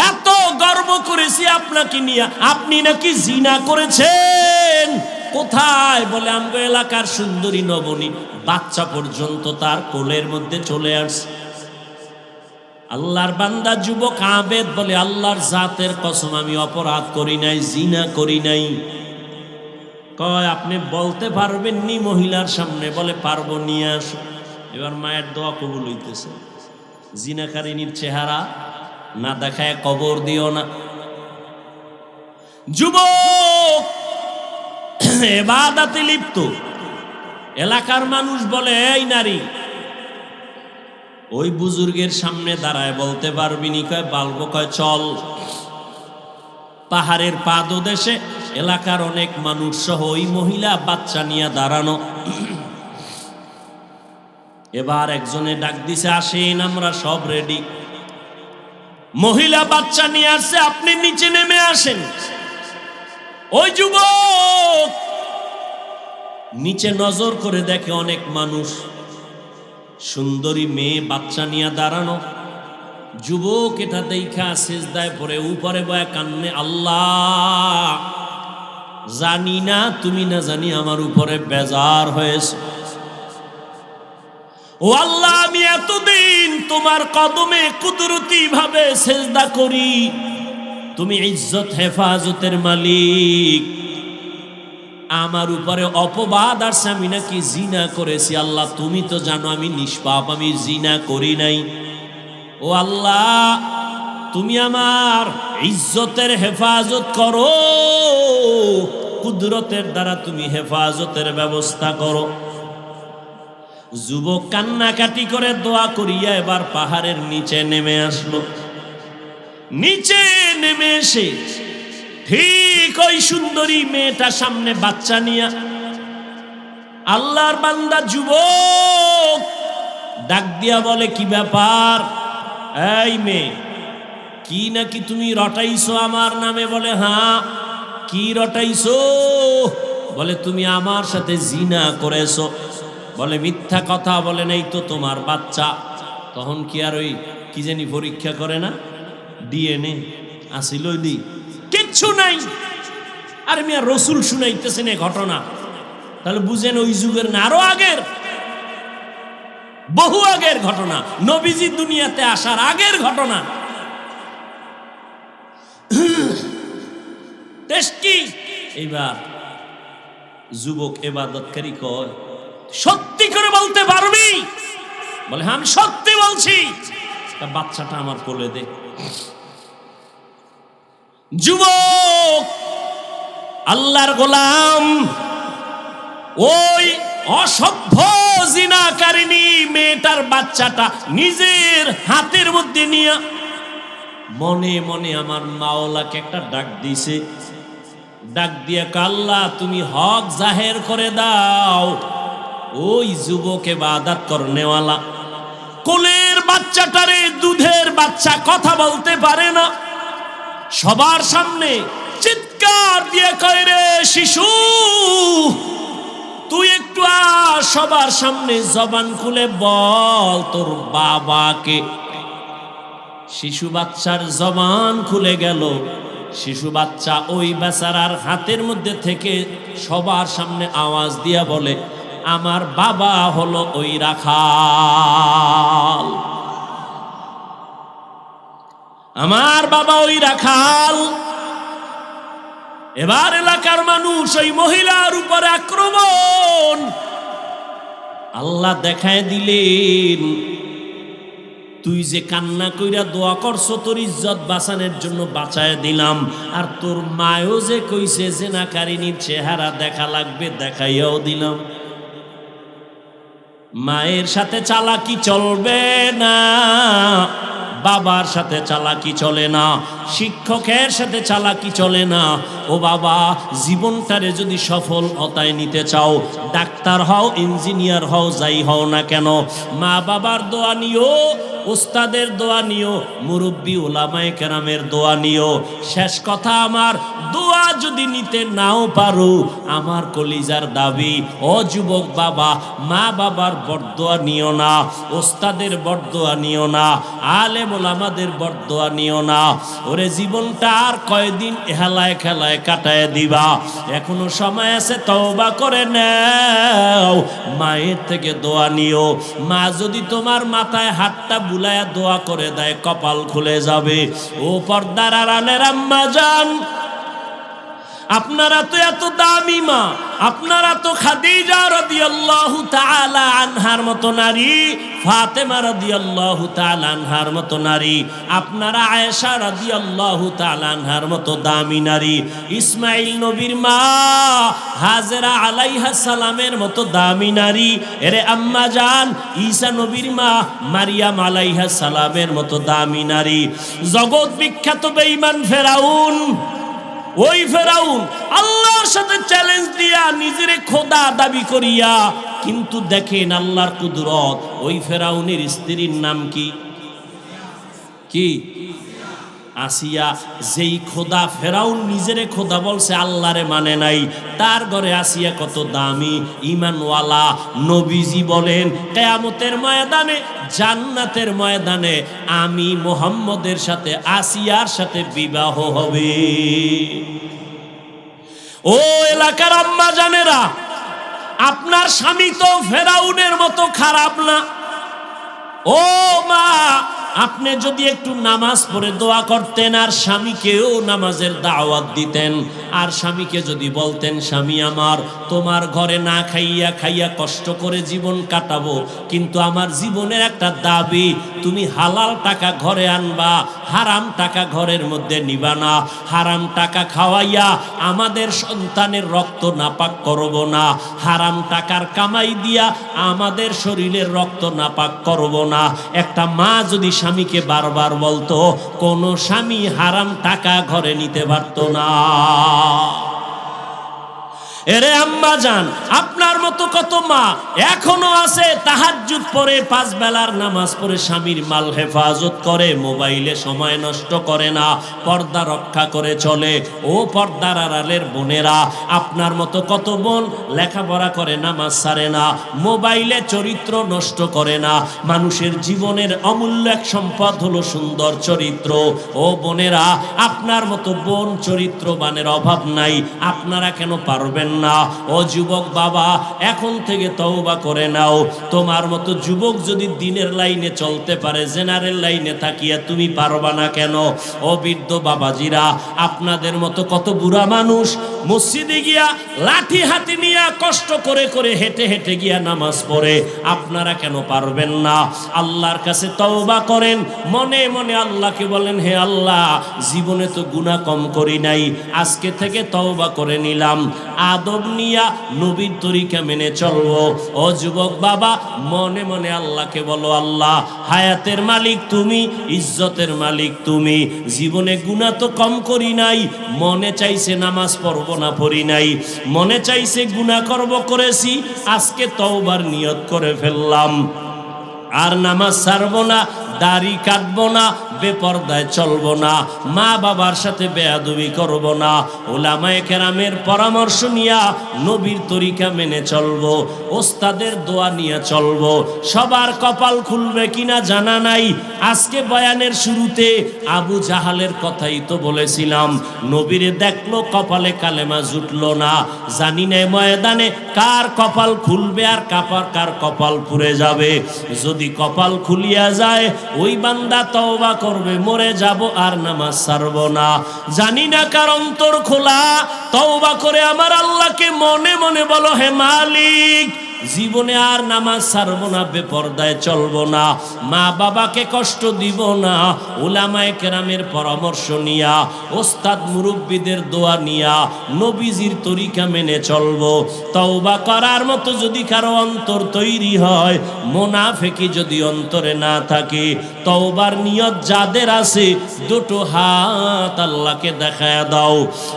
এত গর্ব করেছি আপনাকে নিয়ে, আপনি নাকি জিনা করেছেন। কোথায়? বলে আমগো এলাকার সুন্দরী নবনী বাচ্চা পর্যন্ত তার কোলের মধ্যে চলে আসছে। আল্লাহর বান্দা যুবক আবেদ বলে আল্লাহর জাতের কসম আমি অপরাধ করি নাই, জিনা করি নাই। কয় আপনি বলতে পারবেন নি মহিলার সামনে? বলে পারবো, নিয়ে আসো। এবার মায়ের দোয়া কবুল হইতেছে। জিনাকারিনীর চেহারা না দেখায় কবর দিও না। যুবক ইবাদতে লিপ্ত। এলাকার মানুষ বলে এই নারী ওই বুজুর্গের সামনে দাঁড়ায় বলতে পারবি নি? কয় পারবো। কয় চল। পাহাড়ের পাদদেশে এলাকার অনেক মানুষ সহ ওই মহিলা বাচ্চা নিয়ে দাঁড়ানো। এবার একজনে ডাক দিছে, আসেন আমরা সব রেডি। মহিলা বাচ্চা নিয়ে আসছে, আপনি নিচে নেমে আসেন। ওই যুবক নিচে নজর করে দেখে অনেক মানুষ, সুন্দরী মেয়ে বাচ্চা নিয়ে দাঁড়ানো। যুবক এটা দেখা সিজদায় পড়ে উপরে বয়া কান্নে, আল্লাহ জানি না তুমি না জানি আমার উপরে বেজার হয়েছে। ও আল্লাহ আমি এতদিন তোমার কদমে কুদরতি ভাবে সিজদা করি, তুমি ইজ্জত হেফাজতের মালিক, আমার উপরে অপবাদ আসছে আমি নাকি জিনা করেছি। আল্লাহ তুমি তো জানো আমি নিষ্পাপ, আমি জিনা করি নাই। ও আল্লাহ, তুমি আমার ইজ্জতের হেফাজত করো, কুদরতের দ্বারা তুমি হেফাজতের ব্যবস্থা করো। যুবক কান্নাকাটি করে দোয়া করিয়া এবার পাহাড়ের নিচে নেমে আসলো। নিচে নেমে এসে ঠিক ওই সুন্দরী মেয়েটা সামনে বাচ্চা নিয়া, আল্লাহর বান্দা যুবক ডাক দিয়া বলে, কি ব্যাপার এই মেয়ে, কি নাকি তুমি রটাইছো আমার নামে? বলে হ্যাঁ। কি রটাইছো? বলে তুমি আমার সাথে জিনা করেছো। বলে মিথ্যা কথা। বলে নেই তো তোমার বাচ্চা। তখন কি আর ওই কি জানি পরীক্ষা করে না, ডিএনএ আসিল, কিচ্ছু নাই। আর মিয়া রসুল শুনাইতেছেন এ ঘটনা, তাহলে বুঝেন ওই যুগের না, আরো আগের, বহু আগের ঘটনা, নবীজি দুনিয়াতে আসার আগের ঘটনা। কি এইবার যুবক ইবাদতকারী কয়, সত্যি করে বলতে পারবি? বলে হ্যাঁ আমি সত্যি বলছি। তা বাচ্চাটা আমার কোলে দে। যুবক আল্লাহর গোলাম ওই অসভ্য জিনাকারিনী মেয়েটার বাচ্চাটা নিজের হাতের মধ্যে নিয়ে মনে মনে আমার মাওলাকে একটা ডাক দিছে। ডাক দিয়ে আল্লাহ তুমি হক জাহের করে দাও। ওই যুবক ইবাদত করনেওয়ালা কোলের বাচ্চাটারে, দুধের বাচ্চা, কথা বলতে পারে না, সবার সামনে চিৎকার দিয়ে কয়, রে শিশু তুই একটু সবার সামনে জবান খুলে বল তোর বাবাকে। শিশু বাচ্চার জবান খুলে গেল। শিশু বাচ্চা ওই বেচারার হাতের মধ্যে থেকে সবার সামনে আওয়াজ দিয়া বলে, আমার বাবা হলো ওই রাখাল, আমার বাবা ওই রাখাল। এবার এলাকার মানুষ ওই মহিলার উপরে আক্রমণ। আল্লাহ দেখায় দিলেন, তুই যে কান্না কইরা দোয়া করছো তোর ইজ্জত বাঁচানোর জন্য বাঁচায় দিলাম, আর তোর মায়ও যে কইছে জিনাকারিনীর চেহারা দেখা লাগবে, দেখাইয়াও দিলাম। মায়ের সাথে চালাকি চলবে না, বাবার সাথে চালাকি চলে না, শিক্ষকের সাথে চালাকি চলে না। ও বাবা, জীবনটারে যদি সফলতায় নিতে চাও, ডাক্তার হও, ইঞ্জিনিয়ার হও, যাই হও না কেন, মা বাবার দোয়া নিও, ওস্তাদের দোয়া নিও, মুরব্বী ওলামায়ে কেরামের দোয়া নিও। শেষ কথা, আমার দোয়া যদি নিতে নাও পারো, আমার কলিজার দাবি, ও যুবক বাবা, মা বাবার বরদোয়া নিও না, ওস্তাদের বরদোয়া নিও না, আলেম ওলামাদের বরদোয়া নিও না। ওরে জীবনটা আর কয়দিন হেলায় খেলায় কাটায় দিবা, এখনো সময় আছে, তওবা করে নাও। মায়ের থেকে দোয়া নিও। মা যদি তোমার মাথায় হাতটা বুলায়া দোয়া করে দেয়, কপাল খুলে যাবে। ও পর্দার আড়ালের আম্মা জান, আপনারা তো এত দামি মা, আপনারা তো খাদিজা রাদিয়াল্লাহু তাআলা আনহার মতো নারী, ফাতেমা রাদিয়াল্লাহু তাআলা আনহার মতো নারী, আপনারা আয়েশা রাদিয়াল্লাহু তাআলা আনহার মতো দামি নারী, ইসমাইল নবীর মা হাজেরা আলাইহা সালামের মতো দামি নারী। এরে আম্মা জান, ঈসা নবীর মা মারিয়াম আলাইহা সালামের মতো দামি নারী। জগৎ বিখ্যাত বেঈমান ফেরাউন, ওই ফেরাউন আল্লাহর সাথে চ্যালেঞ্জ দিয়া নিজেরে খোদা দাবি করিয়া, কিন্তু দেখেন আল্লাহর কুদরত। ওই ফেরাউনের স্ত্রীর নাম কি? কি? আসিয়া। যেই খোদা ফেরাউন নিজেরে খোদা বলছে, আল্লাহরে মানে নাই, তার ঘরে আসিয়া কত দামি ঈমানওয়ালা। নবীজি বলেন, কিয়ামতের ময়দানে, জান্নাতের ময়দানে আমি মুহাম্মদের সাথে আসিয়ার সাথে বিবাহ হবে। ও এলাকার আম্মা জানেরা, আপনার স্বামী তো ফেরাউনের মতো খারাপ না। ও মা, আপনি যদি একটু নামাজ পড়ে দোয়া করতেন আর স্বামীকেও নামাজের দাওয়াত দিতেন, আর স্বামীকে যদি বলতেন, স্বামী আমার, তোমার ঘরে না খাইয়া খাইয়া কষ্ট করে জীবন কাটাবো, কিন্তু আমার জীবনের একটা দাবি, তুমি হালাল টাকা ঘরে আনবা, হারাম টাকা ঘরের মধ্যে নিবা না। হারাম টাকা খাওয়াইয়া আমাদের সন্তানের রক্ত নাপাক করব না, হারাম টাকার কামাই দিয়া আমাদের শরীরের রক্ত নাপাক করব না। একটা মা যদি স্বামীকে বারবার বলতো, কোনো স্বামী হারাম টাকা ঘরে নিতে পারতো না। এরে আম্মা জান, আপনার মতো কত মা এখনো আছে তাহাজ্জুদ পড়ে, 5 বেলার নামাজ পড়ে স্বামীর মাল হেফাজত করে, মোবাইলে সময় নষ্ট করে না, পর্দা রক্ষা করে চলে। ও পর্দার আড়ালের বোনেরা, আপনার মতো কত বোন লেখাপড়া করে, নামাজ ছাড়ে না, মোবাইলে চরিত্র নষ্ট করে না। মানুষের জীবনের অমূল্য এক সম্পদ হলো সুন্দর চরিত্র। ও বোনেরা, আপনার মতো বোন চরিত্রবানের অভাব নাই, আপনারা কেন পারবেন না? ও যুবক বাবা, এখন থেকে তওবা করে নাও। তোমার মতো যুবক যদি দিনের লাইনে চলতে পারে, জেনারেল লাইনে থাকিয়া তুমি পারবা না কেন? ও বৃদ্ধ বাবাজিরা, আপনাদের মতো কত বুড়া মানুষ মসজিদে গিয়া লাঠি হাতে নিয়ে কষ্ট করে করে হেঁটে হেঁটে গিয়া নামাজ পড়ে, আপনারা কেন পারবেন না? আল্লাহর কাছে তওবা করেন, মনে মনে আল্লাহকে বলেন, হে আল্লাহ, জীবনে তো গুনাহ কম করি নাই, আজকে থেকে তওবা করে নিলাম, আদব নিয়া নবীর তরিকা মেনে চলবো। ও যুবক বাবা, মনে মনে আল্লাহকে বলো, আল্লাহ, হায়াতের মালিক তুমি, ইজ্জতের মালিক তুমি, জীবনে গুনাহ তো কম করি নাই, মনে চাইছে নামাজ পড়বো না, পড়ি নাই, মনে চাইছে গুনাহ করব, করেছি, আজকে তওবার নিয়ত করে ফেললাম, আর নামাজ ছাড়বো না, দাড়ি কাটবো না, বেপরদায় চলবো না, মা বাবার সাথে বেয়াদবি করব না, উলামায়ে কেরামের পরামর্শ নিয়া নবীর তরিকা মেনে চলবো, ওস্তাদের দোয়া নিয়ে চলবো। সবার কপাল খুলবে কিনা জানা নাই। আজকে বয়ানের শুরুতে আবু জাহালের কথাই তো বলেছিলাম, নবীরে দেখলো, কপালে কালেমা জুটলো না, জানি না ময়দানে কার কপাল খুলবে আর কার কপাল পুড়ে যাবে। যদি কপাল খুলিয়া যায়, ওই বান্দা তওবা করবে, মরে যাব আর নামাজ ছাড়বো না। জানি না কার অন্তর খোলা, তওবা করে আমার আল্লাহকে মনে মনে বলো, হে মালিক, জীবনে আর নামাজ ছাড়বো না, বেপরদায় চলবো না, মা বাবাকে কষ্ট দিব না, উলামায়ে কেরামের পরামর্শ নিয়া, ওস্তাদ মুরব্বীদের দোয়া নিয়া নবীজির তরিকা মেনে চলবো। তওবা করার মতো যদি কারো অন্তর তৈরি হয়, মুনাফিকি যদি অন্তরে না থাকে, তওবার নিয়ত যাদের আছে, দুটো হাত আল্লাহকে দেখায়া দাও।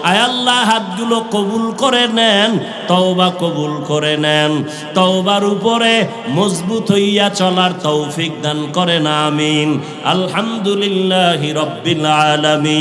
আয় আল্লাহ, হাতগুলো কবুল করে নেন, তওবা কবুল করে নেন, তওবার উপরে মজবুত হইয়া চলার তৌফিক দান করেন, আমিন। আলহামদুলিল্লাহি রাব্বিল আলামিন।